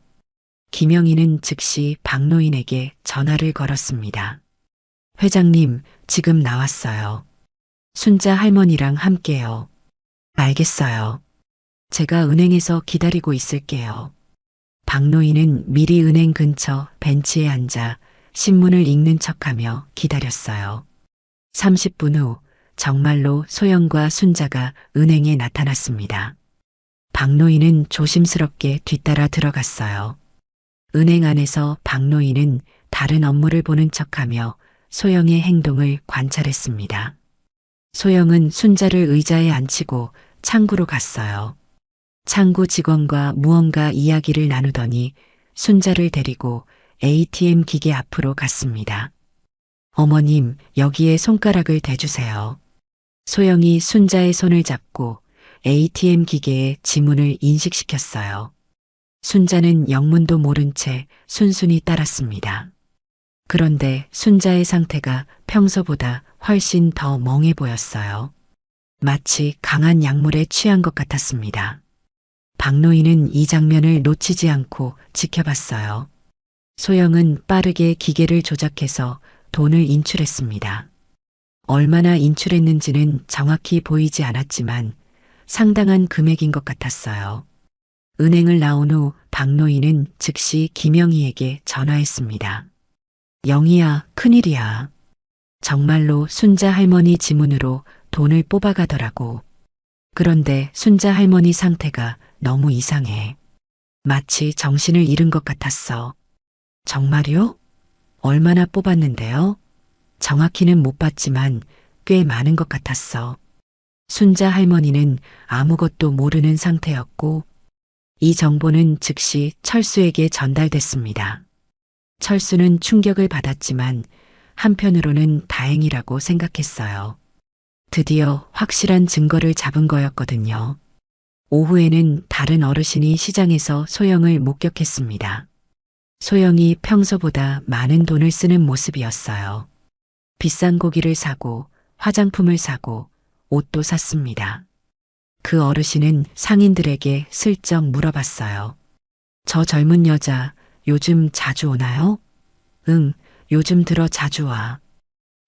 A: 김영희는 즉시 박노인에게 전화를 걸었습니다. 회장님, 지금 나왔어요. 순자 할머니랑 함께요. 알겠어요. 제가 은행에서 기다리고 있을게요. 박노인은 미리 은행 근처 벤치에 앉아 신문을 읽는 척하며 기다렸어요. 30분 후 정말로 소영과 순자가 은행에 나타났습니다. 박노인은 조심스럽게 뒤따라 들어갔어요. 은행 안에서 박노인은 다른 업무를 보는 척하며 소영의 행동을 관찰했습니다. 소영은 순자를 의자에 앉히고 창구로 갔어요. 창구 직원과 무언가 이야기를 나누더니 순자를 데리고 ATM 기계 앞으로 갔습니다. 어머님, 여기에 손가락을 대주세요. 소영이 순자의 손을 잡고 ATM 기계의 지문을 인식시켰어요. 순자는 영문도 모른 채 순순히 따랐습니다. 그런데 순자의 상태가 평소보다 훨씬 더 멍해 보였어요. 마치 강한 약물에 취한 것 같았습니다. 박노인은 이 장면을 놓치지 않고 지켜봤어요. 소영은 빠르게 기계를 조작해서 돈을 인출했습니다. 얼마나 인출했는지는 정확히 보이지 않았지만 상당한 금액인 것 같았어요. 은행을 나온 후 박노인은 즉시 김영희에게 전화했습니다. 영희야, 큰일이야. 정말로 순자 할머니 지문으로 돈을 뽑아가더라고. 그런데 순자 할머니 상태가 너무 이상해. 마치 정신을 잃은 것 같았어. 정말요? 얼마나 뽑았는데요? 정확히는 못 봤지만 꽤 많은 것 같았어. 순자 할머니는 아무것도 모르는 상태였고 이 정보는 즉시 철수에게 전달됐습니다. 철수는 충격을 받았지만 한편으로는 다행이라고 생각했어요. 드디어 확실한 증거를 잡은 거였거든요. 오후에는 다른 어르신이 시장에서 소영을 목격했습니다. 소영이 평소보다 많은 돈을 쓰는 모습이었어요. 비싼 고기를 사고 화장품을 사고 옷도 샀습니다. 그 어르신은 상인들에게 슬쩍 물어봤어요. 저 젊은 여자 요즘 자주 오나요? 응, 요즘 들어 자주 와.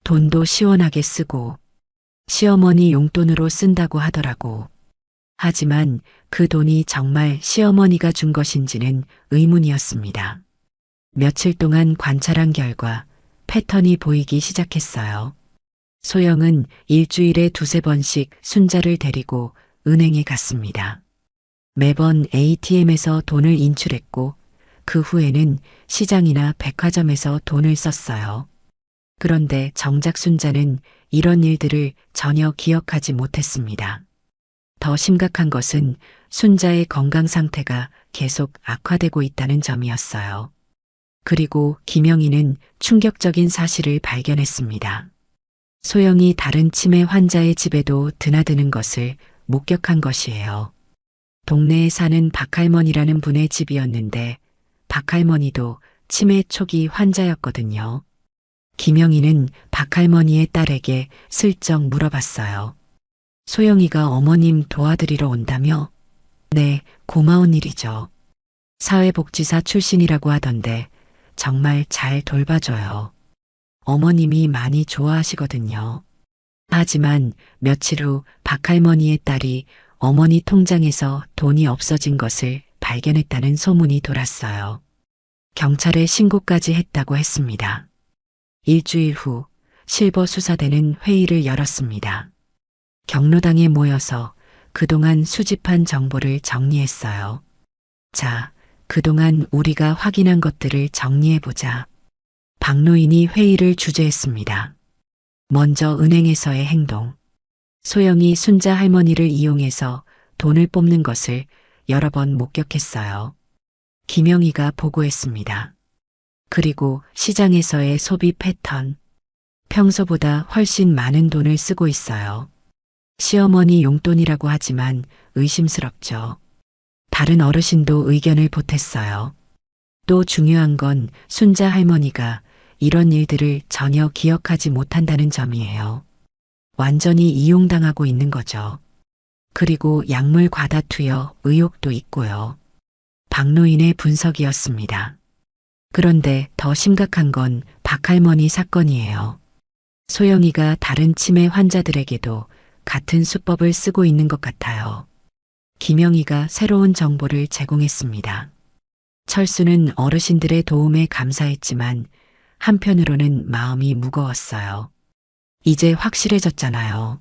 A: 돈도 시원하게 쓰고 시어머니 용돈으로 쓴다고 하더라고. 하지만 그 돈이 정말 시어머니가 준 것인지는 의문이었습니다. 며칠 동안 관찰한 결과 패턴이 보이기 시작했어요. 소영은 일주일에 두세 번씩 순자를 데리고 은행에 갔습니다. 매번 ATM에서 돈을 인출했고 그 후에는 시장이나 백화점에서 돈을 썼어요. 그런데 정작 순자는 이런 일들을 전혀 기억하지 못했습니다. 더 심각한 것은 순자의 건강 상태가 계속 악화되고 있다는 점이었어요. 그리고 김영희는 충격적인 사실을 발견했습니다. 소영이 다른 치매 환자의 집에도 드나드는 것을 목격한 것이에요. 동네에 사는 박할머니라는 분의 집이었는데 박할머니도 치매 초기 환자였거든요. 김영희는 박할머니의 딸에게 슬쩍 물어봤어요. 소영이가 어머님 도와드리러 온다며? 네, 고마운 일이죠. 사회복지사 출신이라고 하던데 정말 잘 돌봐줘요. 어머님이 많이 좋아하시거든요. 하지만 며칠 후 박할머니의 딸이 어머니 통장에서 돈이 없어진 것을 발견했다는 소문이 돌았어요. 경찰에 신고까지 했다고 했습니다. 일주일 후 실버 수사대는 회의를 열었습니다. 경로당에 모여서 그동안 수집한 정보를 정리했어요. 자, 그동안 우리가 확인한 것들을 정리해보자. 박노인이 회의를 주재했습니다. 먼저 은행에서의 행동. 소영이 순자 할머니를 이용해서 돈을 뽑는 것을 여러 번 목격했어요. 김영희가 보고했습니다. 그리고 시장에서의 소비 패턴. 평소보다 훨씬 많은 돈을 쓰고 있어요. 시어머니 용돈이라고 하지만 의심스럽죠. 다른 어르신도 의견을 보탰어요. 또 중요한 건 순자 할머니가 이런 일들을 전혀 기억하지 못한다는 점이에요. 완전히 이용당하고 있는 거죠. 그리고 약물 과다 투여 의혹도 있고요. 박노인의 분석이었습니다. 그런데 더 심각한 건 박할머니 사건이에요. 소영이가 다른 치매 환자들에게도 같은 수법을 쓰고 있는 것 같아요. 김영희가 새로운 정보를 제공했습니다. 철수는 어르신들의 도움에 감사했지만 한편으로는 마음이 무거웠어요. 이제 확실해졌잖아요.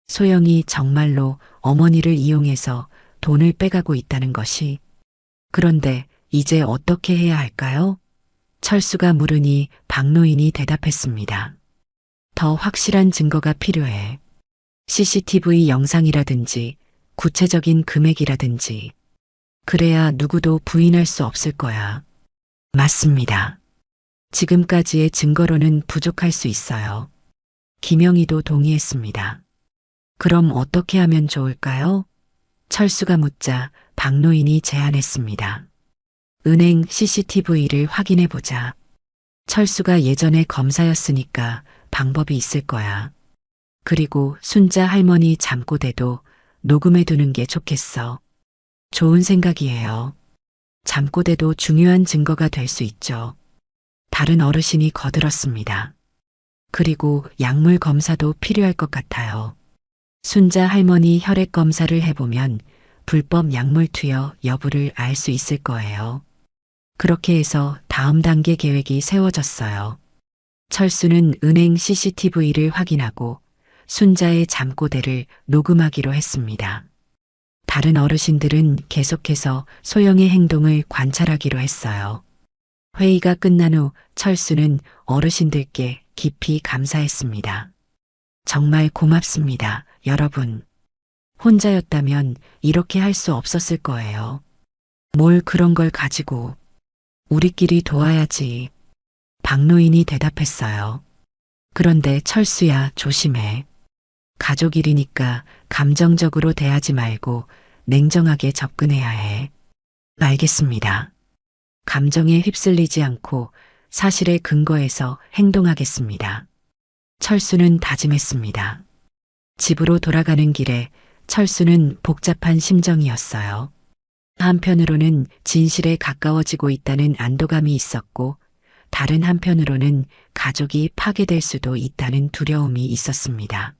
A: 소영이 정말로 어머니를 이용해서 돈을 빼가고 있다는 것이. 그런데 이제 어떻게 해야 할까요? 철수가 물으니 박노인이 대답했습니다. 더 확실한 증거가 필요해. CCTV 영상이라든지 구체적인 금액이라든지. 그래야 누구도 부인할 수 없을 거야. 맞습니다. 지금까지의 증거로는 부족할 수 있어요. 김영희도 동의했습니다. 그럼 어떻게 하면 좋을까요? 철수가 묻자 박노인이 제안했습니다. 은행 CCTV를 확인해 보자. 철수가 예전에 검사였으니까 방법이 있을 거야. 그리고 순자 할머니 잠꼬대도 녹음해 두는 게 좋겠어. 좋은 생각이에요. 잠꼬대도 중요한 증거가 될 수 있죠. 다른 어르신이 거들었습니다. 그리고 약물 검사도 필요할 것 같아요. 순자 할머니 혈액 검사를 해보면 불법 약물 투여 여부를 알 수 있을 거예요. 그렇게 해서 다음 단계 계획이 세워졌어요. 철수는 은행 CCTV를 확인하고 순자의 잠꼬대를 녹음하기로 했습니다. 다른 어르신들은 계속해서 소영의 행동을 관찰하기로 했어요. 회의가 끝난 후 철수는 어르신들께 깊이 감사했습니다. 정말 고맙습니다, 여러분. 혼자였다면 이렇게 할 수 없었을 거예요. 뭘 그런 걸 가지고. 우리끼리 도와야지. 박노인이 대답했어요. 그런데 철수야, 조심해. 가족 일이니까 감정적으로 대하지 말고 냉정하게 접근해야 해. 알겠습니다. 감정에 휩쓸리지 않고 사실에 근거해서 행동하겠습니다. 철수는 다짐했습니다. 집으로 돌아가는 길에 철수는 복잡한 심정이었어요. 한편으로는 진실에 가까워지고 있다는 안도감이 있었고, 다른 한편으로는 가족이 파괴될 수도 있다는 두려움이 있었습니다.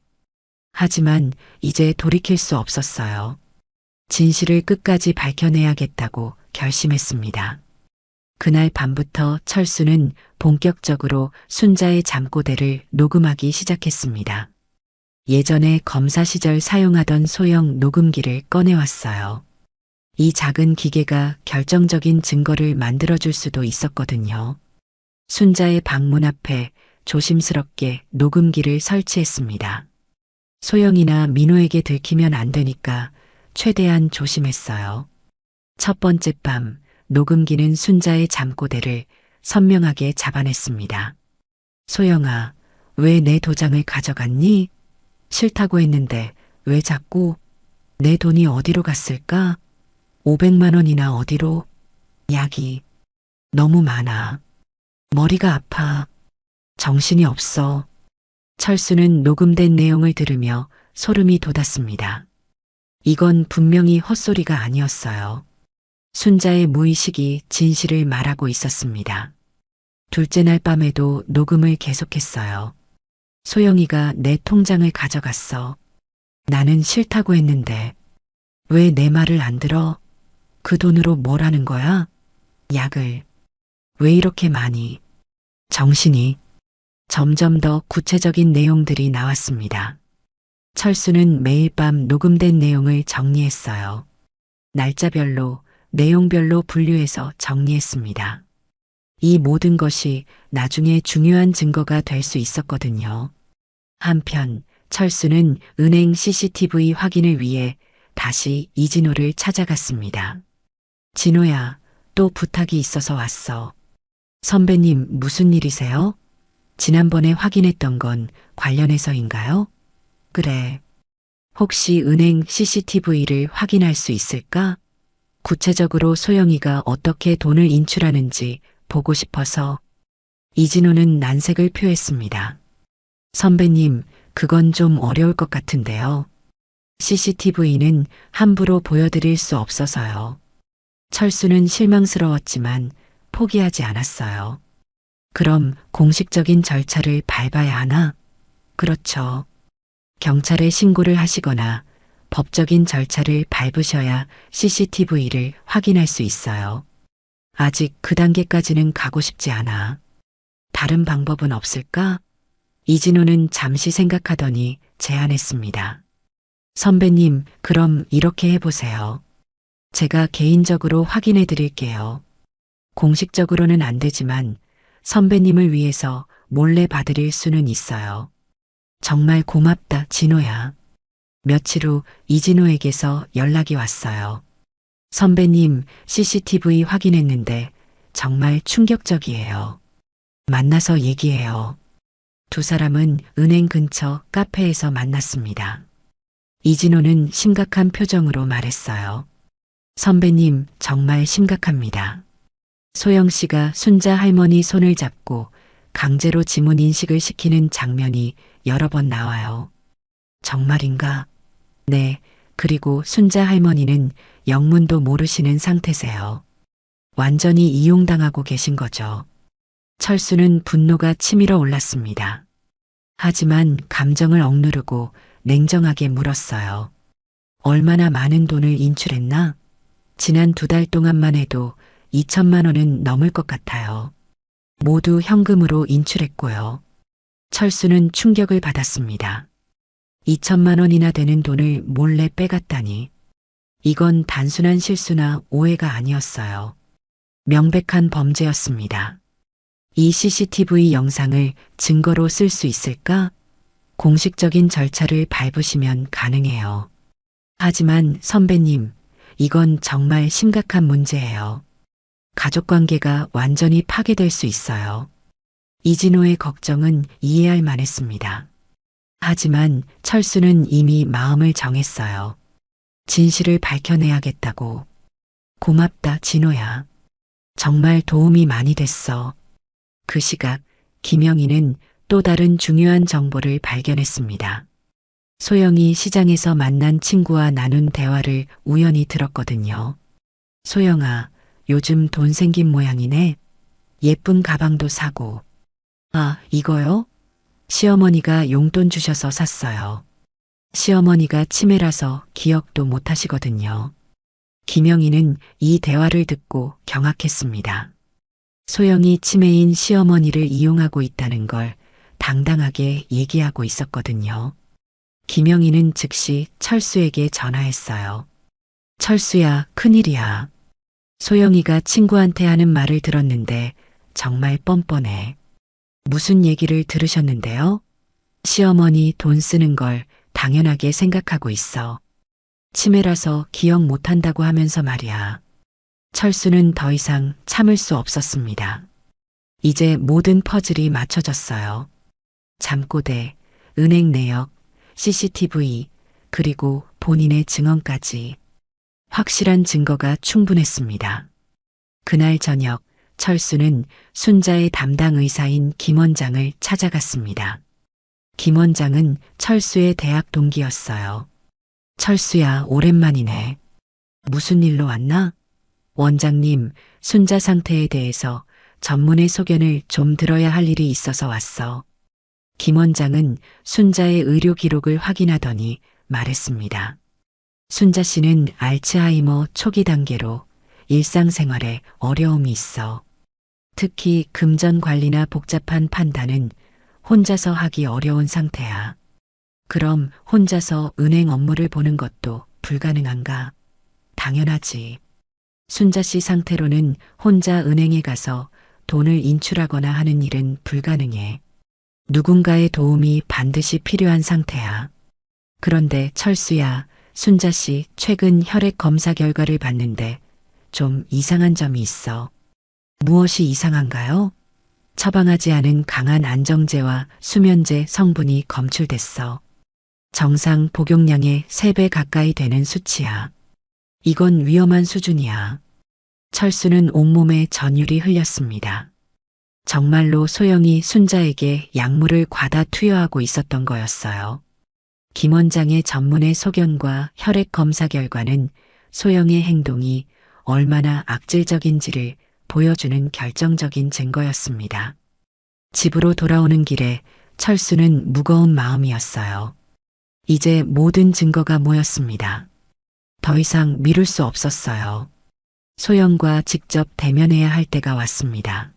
A: 하지만 이제 돌이킬 수 없었어요. 진실을 끝까지 밝혀내야겠다고 결심했습니다. 그날 밤부터 철수는 본격적으로 순자의 잠꼬대를 녹음하기 시작했습니다. 예전에 검사 시절 사용하던 소형 녹음기를 꺼내왔어요. 이 작은 기계가 결정적인 증거를 만들어줄 수도 있었거든요. 순자의 방문 앞에 조심스럽게 녹음기를 설치했습니다. 소영이나 민호에게 들키면 안 되니까 최대한 조심했어요. 첫 번째 밤, 녹음기는 순자의 잠꼬대를 선명하게 잡아냈습니다. 소영아, 왜 내 도장을 가져갔니? 싫다고 했는데 왜 자꾸? 내 돈이 어디로 갔을까? 500만 원이나 어디로? 약이 너무 많아. 머리가 아파. 정신이 없어. 철수는 녹음된 내용을 들으며 소름이 돋았습니다. 이건 분명히 헛소리가 아니었어요. 순자의 무의식이 진실을 말하고 있었습니다. 둘째 날 밤에도 녹음을 계속했어요. 소영이가 내 통장을 가져갔어. 나는 싫다고 했는데 왜 내 말을 안 들어? 그 돈으로 뭘 하는 거야? 약을. 왜 이렇게 많이? 정신이. 점점 더 구체적인 내용들이 나왔습니다. 철수는 매일 밤 녹음된 내용을 정리했어요. 날짜별로, 내용별로 분류해서 정리했습니다. 이 모든 것이 나중에 중요한 증거가 될 수 있었거든요. 한편 철수는 은행 CCTV 확인을 위해 다시 이진호를 찾아갔습니다. 진호야, 또 부탁이 있어서 왔어. 선배님, 무슨 일이세요? 지난번에 확인했던 건 관련해서인가요? 그래. 혹시 은행 CCTV를 확인할 수 있을까? 구체적으로 소영이가 어떻게 돈을 인출하는지 보고 싶어서. 이진호는 난색을 표했습니다. 선배님, 그건 좀 어려울 것 같은데요. CCTV는 함부로 보여드릴 수 없어서요. 철수는 실망스러웠지만 포기하지 않았어요. 그럼 공식적인 절차를 밟아야 하나? 그렇죠. 경찰에 신고를 하시거나 법적인 절차를 밟으셔야 CCTV를 확인할 수 있어요. 아직 그 단계까지는 가고 싶지 않아. 다른 방법은 없을까? 이진호는 잠시 생각하더니 제안했습니다. 선배님, 그럼 이렇게 해보세요. 제가 개인적으로 확인해 드릴게요. 공식적으로는 안 되지만 선배님을 위해서 몰래 봐드릴 수는 있어요. 정말 고맙다, 진호야. 며칠 후 이진호에게서 연락이 왔어요. 선배님, CCTV 확인했는데 정말 충격적이에요. 만나서 얘기해요. 두 사람은 은행 근처 카페에서 만났습니다. 이진호는 심각한 표정으로 말했어요. 선배님, 정말 심각합니다. 소영 씨가 순자 할머니 손을 잡고 강제로 지문 인식을 시키는 장면이 여러 번 나와요. 정말인가? 네, 그리고 순자 할머니는 영문도 모르시는 상태세요. 완전히 이용당하고 계신 거죠. 철수는 분노가 치밀어 올랐습니다. 하지만 감정을 억누르고 냉정하게 물었어요. 얼마나 많은 돈을 인출했나? 지난 2달 동안만 해도 2천만 원은 넘을 것 같아요. 모두 현금으로 인출했고요. 철수는 충격을 받았습니다. 2천만 원이나 되는 돈을 몰래 빼갔다니. 이건 단순한 실수나 오해가 아니었어요. 명백한 범죄였습니다. 이 CCTV 영상을 증거로 쓸 수 있을까? 공식적인 절차를 밟으시면 가능해요. 하지만 선배님, 이건 정말 심각한 문제예요. 가족관계가 완전히 파괴될 수 있어요. 이진호의 걱정은 이해할 만했습니다. 하지만 철수는 이미 마음을 정했어요. 진실을 밝혀내야겠다고. 고맙다, 진호야. 정말 도움이 많이 됐어. 그 시각 김영희는 또 다른 중요한 정보를 발견했습니다. 소영이 시장에서 만난 친구와 나눈 대화를 우연히 들었거든요. 소영아, 요즘 돈 생긴 모양이네. 예쁜 가방도 사고. 아, 이거요? 시어머니가 용돈 주셔서 샀어요. 시어머니가 치매라서 기억도 못 하시거든요. 김영희는 이 대화를 듣고 경악했습니다. 소영이 치매인 시어머니를 이용하고 있다는 걸 당당하게 얘기하고 있었거든요. 김영희는 즉시 철수에게 전화했어요. 철수야, 큰일이야. 소영이가 친구한테 하는 말을 들었는데 정말 뻔뻔해. 무슨 얘기를 들으셨는데요? 시어머니 돈 쓰는 걸 당연하게 생각하고 있어. 치매라서 기억 못한다고 하면서 말이야. 철수는 더 이상 참을 수 없었습니다. 이제 모든 퍼즐이 맞춰졌어요. 잠꼬대, 은행 내역, CCTV, 그리고 본인의 증언까지. 확실한 증거가 충분했습니다. 그날 저녁 철수는 순자의 담당 의사인 김 원장을 찾아갔습니다. 김 원장은 철수의 대학 동기였어요. 철수야, 오랜만이네. 무슨 일로 왔나? 원장님, 순자 상태에 대해서 전문의 소견을 좀 들어야 할 일이 있어서 왔어. 김 원장은 순자의 의료 기록을 확인하더니 말했습니다. 순자 씨는 알츠하이머 초기 단계로 일상생활에 어려움이 있어. 특히 금전 관리나 복잡한 판단은 혼자서 하기 어려운 상태야. 그럼 혼자서 은행 업무를 보는 것도 불가능한가? 당연하지. 순자 씨 상태로는 혼자 은행에 가서 돈을 인출하거나 하는 일은 불가능해. 누군가의 도움이 반드시 필요한 상태야. 그런데 철수야, 순자 씨 최근 혈액 검사 결과를 봤는데 좀 이상한 점이 있어. 무엇이 이상한가요? 처방하지 않은 강한 안정제와 수면제 성분이 검출됐어. 정상 복용량의 3배 가까이 되는 수치야. 이건 위험한 수준이야. 철수는 온몸에 전율이 흘렸습니다. 정말로 소영이 순자에게 약물을 과다 투여하고 있었던 거였어요. 김 원장의 전문의 소견과 혈액 검사 결과는 소영의 행동이 얼마나 악질적인지를 보여주는 결정적인 증거였습니다. 집으로 돌아오는 길에 철수는 무거운 마음이었어요. 이제 모든 증거가 모였습니다. 더 이상 미룰 수 없었어요. 소영과 직접 대면해야 할 때가 왔습니다.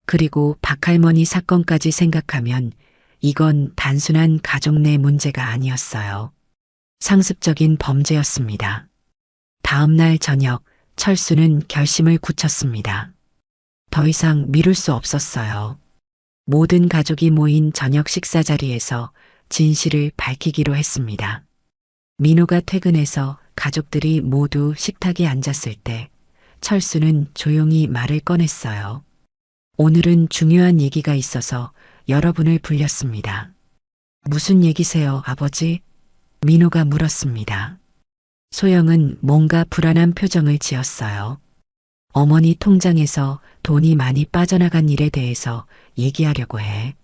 A: 그리고 박할머니 사건까지 생각하면 이건 단순한 가족 내 문제가 아니었어요. 상습적인 범죄였습니다. 다음 날 저녁 철수는 결심을 굳혔습니다. 더 이상 미룰 수 없었어요. 모든 가족이 모인 저녁 식사 자리에서 진실을 밝히기로 했습니다. 민호가 퇴근해서 가족들이 모두 식탁에 앉았을 때 철수는 조용히 말을 꺼냈어요. 오늘은 중요한 얘기가 있어서 여러분을 불렸습니다. 무슨 얘기세요, 아버지? 민호가 물었습니다. 소영은 뭔가 불안한 표정을 지었어요. 어머니 통장에서 돈이 많이 빠져나간 일에 대해서 얘기하려고 해.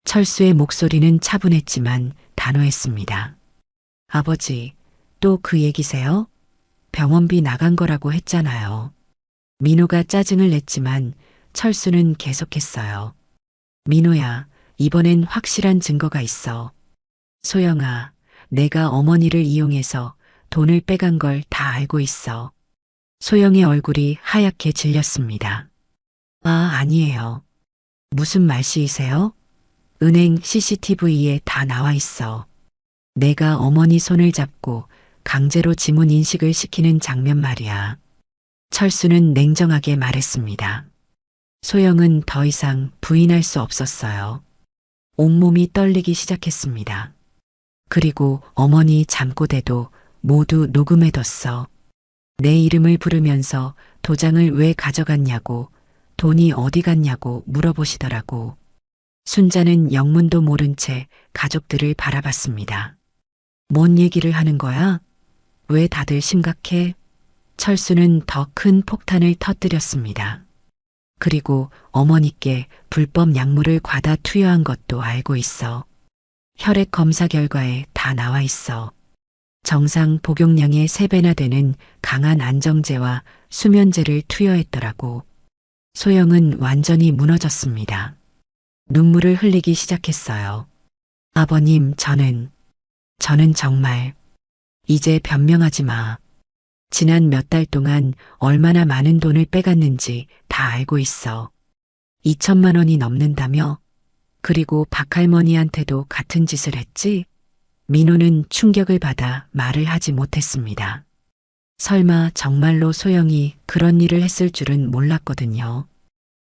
A: 철수의 목소리는 차분했지만 단호했습니다. 아버지, 또 그 얘기세요? 병원비 나간 거라고 했잖아요. 민호가 짜증을 냈지만 철수는 계속했어요. 민호야, 이번엔 확실한 증거가 있어. 소영아, 내가 어머니를 이용해서 돈을 빼간 걸 다 알고 있어. 소영의 얼굴이 하얗게 질렸습니다. 아, 아니에요. 무슨 말씀이세요? 은행 CCTV에 다 나와 있어. 내가 어머니 손을 잡고 강제로 지문 인식을 시키는 장면 말이야. 철수는 냉정하게 말했습니다. 소영은 더 이상 부인할 수 없었어요. 온몸이 떨리기 시작했습니다. 그리고 어머니 잠꼬대도 모두 녹음해뒀어. 내 이름을 부르면서 도장을 왜 가져갔냐고, 돈이 어디 갔냐고 물어보시더라고. 순자는 영문도 모른 채 가족들을 바라봤습니다. 뭔 얘기를 하는 거야? 왜 다들 심각해? 철수는 더 큰 폭탄을 터뜨렸습니다. 그리고 어머니께 불법 약물을 과다 투여한 것도 알고 있어. 혈액 검사 결과에 다 나와 있어. 정상 복용량의 3배나 되는 강한 안정제와 수면제를 투여했더라고. 소영은 완전히 무너졌습니다. 눈물을 흘리기 시작했어요. 아버님, 저는 정말 이제 변명하지 마. 지난 몇 달 동안 얼마나 많은 돈을 빼갔는지 다 알고 있어. 2천만 원이 넘는다며? 그리고 박할머니한테도 같은 짓을 했지? 민호는 충격을 받아 말을 하지 못했습니다. 설마 정말로 소영이 그런 일을 했을 줄은 몰랐거든요.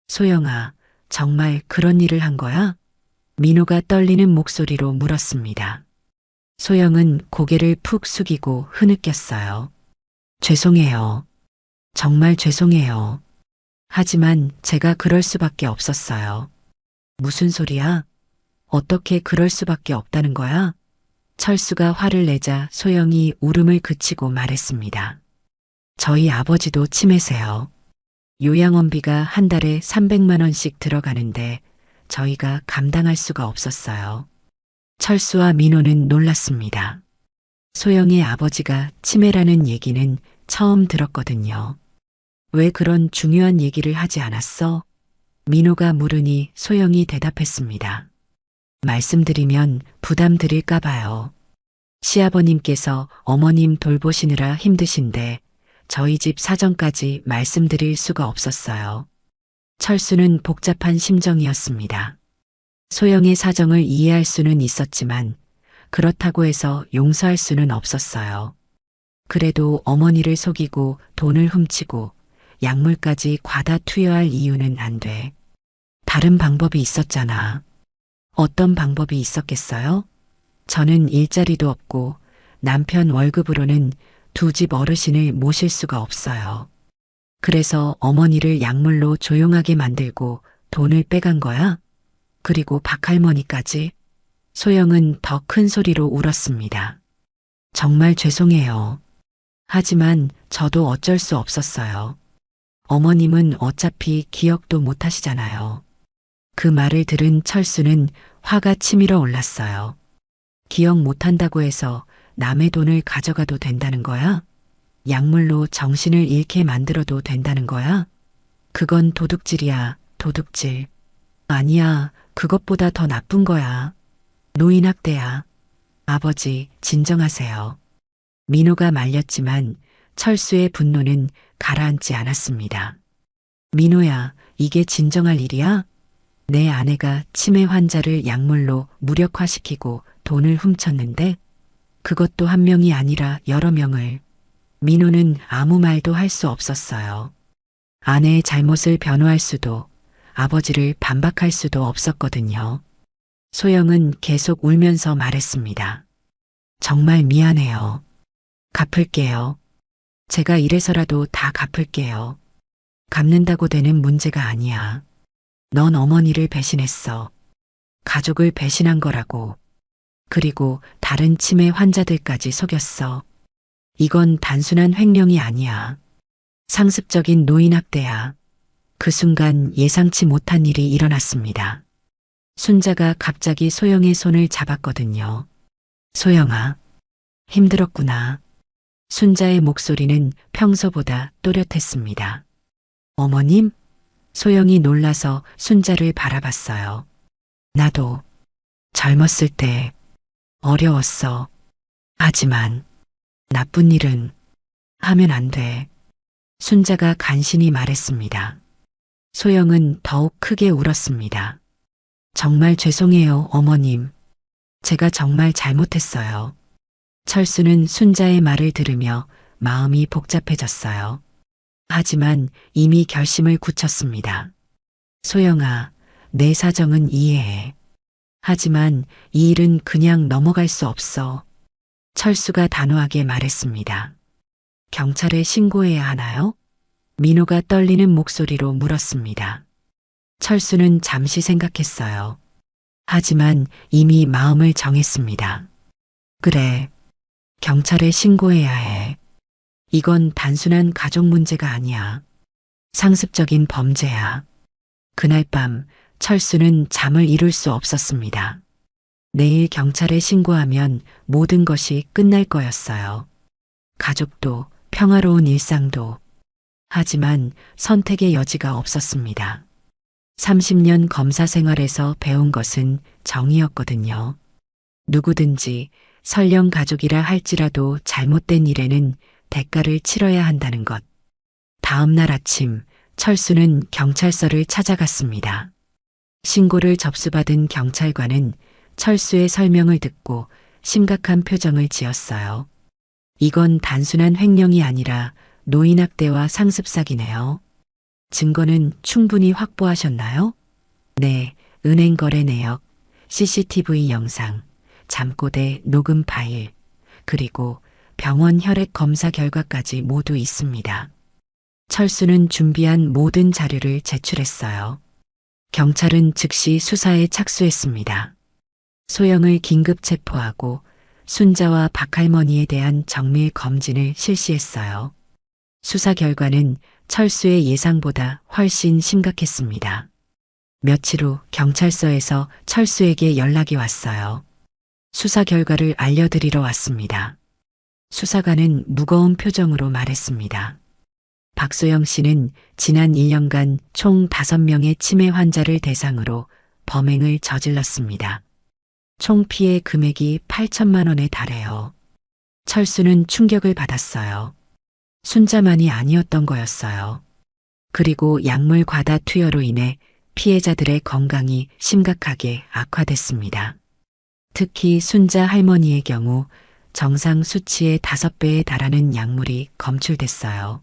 A: 소영아, 정말 그런 일을 한 거야? 민호가 떨리는 목소리로 물었습니다. 소영은 고개를 푹 숙이고 흐느꼈어요. 죄송해요. 정말 죄송해요. 하지만 제가 그럴 수밖에 없었어요. 무슨 소리야? 어떻게 그럴 수밖에 없다는 거야? 철수가 화를 내자 소영이 울음을 그치고 말했습니다. 저희 아버지도 치매세요. 요양원비가 한 달에 300만 원씩 들어가는데 저희가 감당할 수가 없었어요. 철수와 민호는 놀랐습니다. 소영의 아버지가 치매라는 얘기는 처음 들었거든요. 왜 그런 중요한 얘기를 하지 않았어? 민호가 물으니 소영이 대답했습니다. 말씀드리면 부담 드릴까 봐요. 시아버님께서 어머님 돌보시느라 힘드신데 저희 집 사정까지 말씀드릴 수가 없었어요. 철수는 복잡한 심정이었습니다. 소영의 사정을 이해할 수는 있었지만 그렇다고 해서 용서할 수는 없었어요. 그래도 어머니를 속이고 돈을 훔치고 약물까지 과다 투여할 이유는 안 돼. 다른 방법이 있었잖아. 어떤 방법이 있었겠어요? 저는 일자리도 없고 남편 월급으로는 두 집 어르신을 모실 수가 없어요. 그래서 어머니를 약물로 조용하게 만들고 돈을 빼간 거야? 그리고 박할머니까지? 소영은 더 큰 소리로 울었습니다. 정말 죄송해요. 하지만 저도 어쩔 수 없었어요. 어머님은 어차피 기억도 못 하시잖아요. 그 말을 들은 철수는 화가 치밀어 올랐어요. 기억 못 한다고 해서 남의 돈을 가져가도 된다는 거야? 약물로 정신을 잃게 만들어도 된다는 거야? 그건 도둑질이야, 도둑질. 아니야, 그것보다 더 나쁜 거야. 노인학대야. 아버지, 진정하세요. 민호가 말렸지만 철수의 분노는 가라앉지 않았습니다. 민호야, 이게 진정할 일이야? 내 아내가 치매 환자를 약물로 무력화시키고 돈을 훔쳤는데 그것도 한 명이 아니라 여러 명을. 민호는 아무 말도 할 수 없었어요. 아내의 잘못을 변호할 수도 아버지를 반박할 수도 없었거든요. 소영은 계속 울면서 말했습니다. 정말 미안해요. 갚을게요. 제가 이래서라도 다 갚을게요. 갚는다고 되는 문제가 아니야. 넌 어머니를 배신했어. 가족을 배신한 거라고. 그리고 다른 치매 환자들까지 속였어. 이건 단순한 횡령이 아니야. 상습적인 노인학대야. 그 순간 예상치 못한 일이 일어났습니다. 순자가 갑자기 소영의 손을 잡았거든요. 소영아, 힘들었구나. 순자의 목소리는 평소보다 또렷했습니다. 어머님? 소영이 놀라서 순자를 바라봤어요. 나도 젊었을 때 어려웠어. 하지만 나쁜 일은 하면 안 돼. 순자가 간신히 말했습니다. 소영은 더욱 크게 울었습니다. 정말 죄송해요, 어머님. 제가 정말 잘못했어요. 철수는 순자의 말을 들으며 마음이 복잡해졌어요. 하지만 이미 결심을 굳혔습니다. 소영아, 내 사정은 이해해. 하지만 이 일은 그냥 넘어갈 수 없어. 철수가 단호하게 말했습니다. 경찰에 신고해야 하나요? 민호가 떨리는 목소리로 물었습니다. 철수는 잠시 생각했어요. 하지만 이미 마음을 정했습니다. 그래, 경찰에 신고해야 해. 이건 단순한 가족 문제가 아니야. 상습적인 범죄야. 그날 밤 철수는 잠을 이룰 수 없었습니다. 내일 경찰에 신고하면 모든 것이 끝날 거였어요. 가족도, 평화로운 일상도. 하지만 선택의 여지가 없었습니다. 30년 검사 생활에서 배운 것은 정의였거든요. 누구든지 설령 가족이라 할지라도 잘못된 일에는 대가를 치러야 한다는 것. 다음 날 아침 철수는 경찰서를 찾아갔습니다. 신고를 접수받은 경찰관은 철수의 설명을 듣고 심각한 표정을 지었어요. 이건 단순한 횡령이 아니라 노인학대와 상습사기네요. 증거는 충분히 확보하셨나요? 네, 은행 거래 내역, CCTV 영상, 잠꼬대 녹음 파일, 그리고 병원 혈액 검사 결과까지 모두 있습니다. 철수는 준비한 모든 자료를 제출했어요. 경찰은 즉시 수사에 착수했습니다. 소영을 긴급 체포하고 순자와 박할머니에 대한 정밀 검진을 실시했어요. 수사 결과는 철수의 예상보다 훨씬 심각했습니다. 며칠 후 경찰서에서 철수에게 연락이 왔어요. 수사 결과를 알려드리러 왔습니다. 수사관은 무거운 표정으로 말했습니다. 박소영 씨는 지난 1년간 총 5명의 치매 환자를 대상으로 범행을 저질렀습니다. 총 피해 금액이 8천만 원에 달해요. 철수는 충격을 받았어요. 순자만이 아니었던 거였어요. 그리고 약물 과다 투여로 인해 피해자들의 건강이 심각하게 악화됐습니다. 특히 순자 할머니의 경우 정상 수치의 5배에 달하는 약물이 검출됐어요.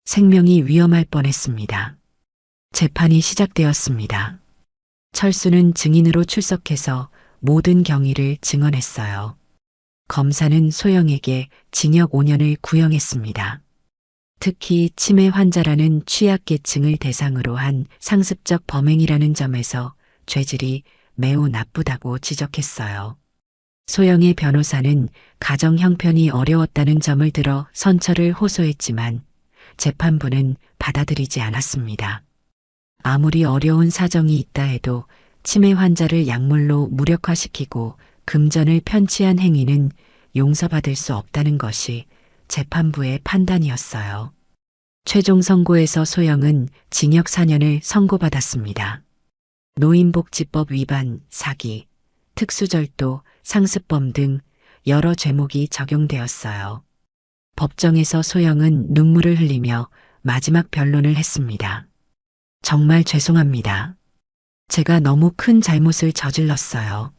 A: 생명이 위험할 뻔했습니다. 재판이 시작되었습니다. 철수는 증인으로 출석해서 모든 경위를 증언했어요. 검사는 소영에게 징역 5년을 구형했습니다. 특히 치매 환자라는 취약계층을 대상으로 한 상습적 범행이라는 점에서 죄질이 매우 나쁘다고 지적했어요. 소영의 변호사는 가정 형편이 어려웠다는 점을 들어 선처를 호소했지만 재판부는 받아들이지 않았습니다. 아무리 어려운 사정이 있다 해도 치매 환자를 약물로 무력화시키고 금전을 편취한 행위는 용서받을 수 없다는 것이 재판부의 판단이었어요. 최종 선고에서 소영은 징역 4년을 선고받았습니다. 노인복지법 위반, 사기, 특수절도, 상습범 등 여러 죄목이 적용되었어요. 법정에서 소영은 눈물을 흘리며 마지막 변론을 했습니다. 정말 죄송합니다. 제가 너무 큰 잘못을 저질렀어요.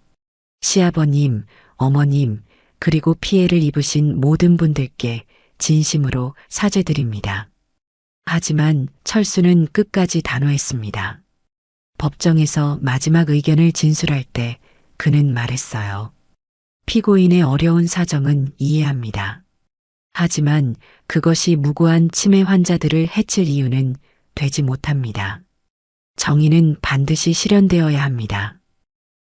A: 시아버님, 어머님, 그리고 피해를 입으신 모든 분들께 진심으로 사죄드립니다. 하지만 철수는 끝까지 단호했습니다. 법정에서 마지막 의견을 진술할 때 그는 말했어요. 피고인의 어려운 사정은 이해합니다. 하지만 그것이 무고한 치매 환자들을 해칠 이유는 되지 못합니다. 정의는 반드시 실현되어야 합니다.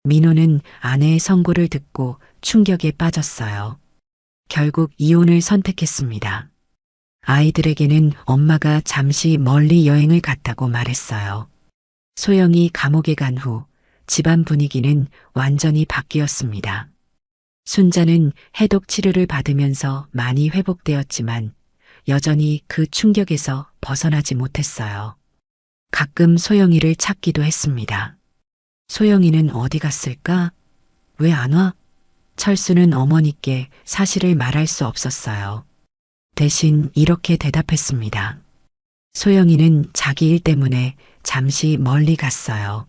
A: 민호는 아내의 선고를 듣고 충격에 빠졌어요. 결국 이혼을 선택했습니다. 아이들에게는 엄마가 잠시 멀리 여행을 갔다고 말했어요. 소영이 감옥에 간 후 집안 분위기는 완전히 바뀌었습니다. 순자는 해독 치료를 받으면서 많이 회복되었지만 여전히 그 충격에서 벗어나지 못했어요. 가끔 소영이를 찾기도 했습니다. 소영이는 어디 갔을까? 왜 안 와? 철수는 어머니께 사실을 말할 수 없었어요. 대신 이렇게 대답했습니다. 소영이는 자기 일 때문에 잠시 멀리 갔어요.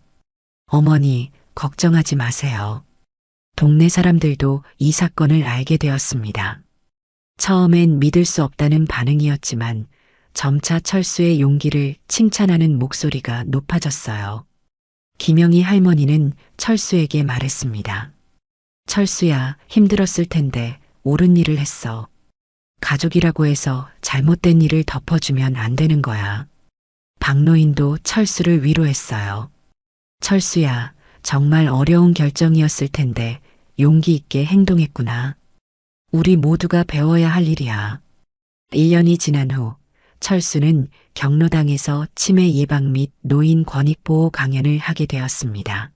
A: 어머니, 걱정하지 마세요. 동네 사람들도 이 사건을 알게 되었습니다. 처음엔 믿을 수 없다는 반응이었지만 점차 철수의 용기를 칭찬하는 목소리가 높아졌어요. 김영희 할머니는 철수에게 말했습니다. 철수야, 힘들었을 텐데 옳은 일을 했어. 가족이라고 해서 잘못된 일을 덮어주면 안 되는 거야. 박노인도 철수를 위로했어요. 철수야, 정말 어려운 결정이었을 텐데 용기 있게 행동했구나. 우리 모두가 배워야 할 일이야. 1년이 지난 후 철수는 경로당에서 치매 예방 및 노인 권익 보호 강연을 하게 되었습니다.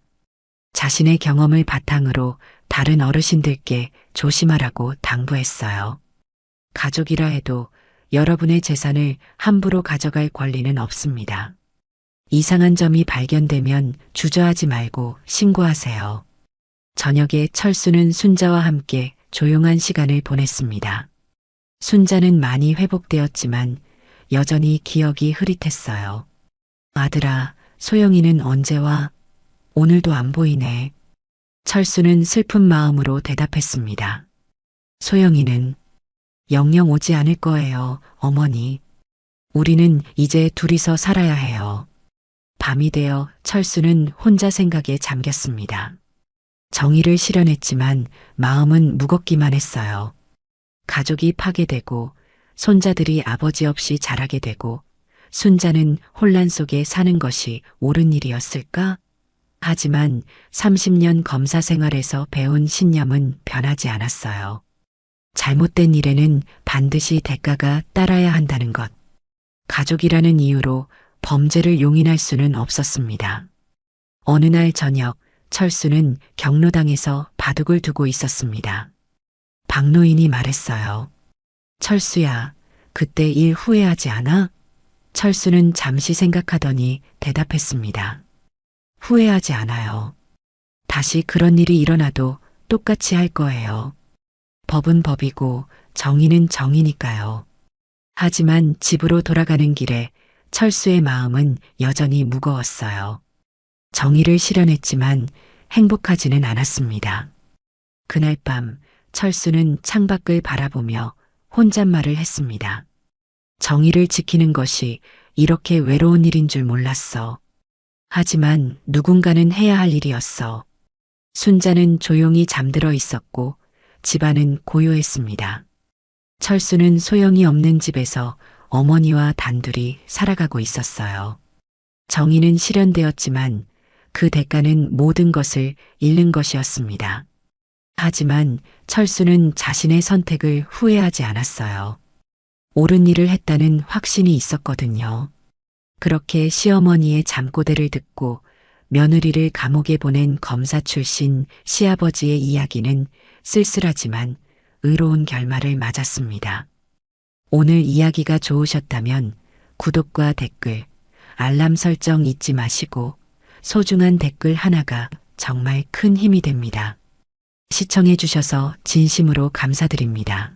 A: 자신의 경험을 바탕으로 다른 어르신들께 조심하라고 당부했어요. 가족이라 해도 여러분의 재산을 함부로 가져갈 권리는 없습니다. 이상한 점이 발견되면 주저하지 말고 신고하세요. 저녁에 철수는 순자와 함께 조용한 시간을 보냈습니다. 순자는 많이 회복되었지만 여전히 기억이 흐릿했어요. 아들아, 소영이는 언제 와? 오늘도 안 보이네. 철수는 슬픈 마음으로 대답했습니다. 소영이는 영영 오지 않을 거예요, 어머니. 우리는 이제 둘이서 살아야 해요. 밤이 되어 철수는 혼자 생각에 잠겼습니다. 정의를 실현했지만 마음은 무겁기만 했어요. 가족이 파괴되고 손자들이 아버지 없이 자라게 되고 순자는 혼란 속에 사는 것이 옳은 일이었을까? 하지만 30년 검사 생활에서 배운 신념은 변하지 않았어요. 잘못된 일에는 반드시 대가가 따라야 한다는 것. 가족이라는 이유로 범죄를 용인할 수는 없었습니다. 어느 날 저녁 철수는 경로당에서 바둑을 두고 있었습니다. 박노인이 말했어요. 철수야, 그때 일 후회하지 않아? 철수는 잠시 생각하더니 대답했습니다. 후회하지 않아요. 다시 그런 일이 일어나도 똑같이 할 거예요. 법은 법이고 정의는 정의니까요. 하지만 집으로 돌아가는 길에 철수의 마음은 여전히 무거웠어요. 정의를 실현했지만 행복하지는 않았습니다. 그날 밤 철수는 창밖을 바라보며 혼잣말을 했습니다. 정의를 지키는 것이 이렇게 외로운 일인 줄 몰랐어. 하지만 누군가는 해야 할 일이었어. 순자는 조용히 잠들어 있었고 집안은 고요했습니다. 철수는 소영이 없는 집에서 어머니와 단둘이 살아가고 있었어요. 정의는 실현되었지만 그 대가는 모든 것을 잃는 것이었습니다. 하지만 철수는 자신의 선택을 후회하지 않았어요. 옳은 일을 했다는 확신이 있었거든요. 그렇게 시어머니의 잠꼬대를 듣고 며느리를 감옥에 보낸 검사 출신 시아버지의 이야기는 쓸쓸하지만 의로운 결말을 맞았습니다. 오늘 이야기가 좋으셨다면 구독과 댓글, 알람 설정 잊지 마시고 소중한 댓글 하나가 정말 큰 힘이 됩니다. 시청해 주셔서 진심으로 감사드립니다.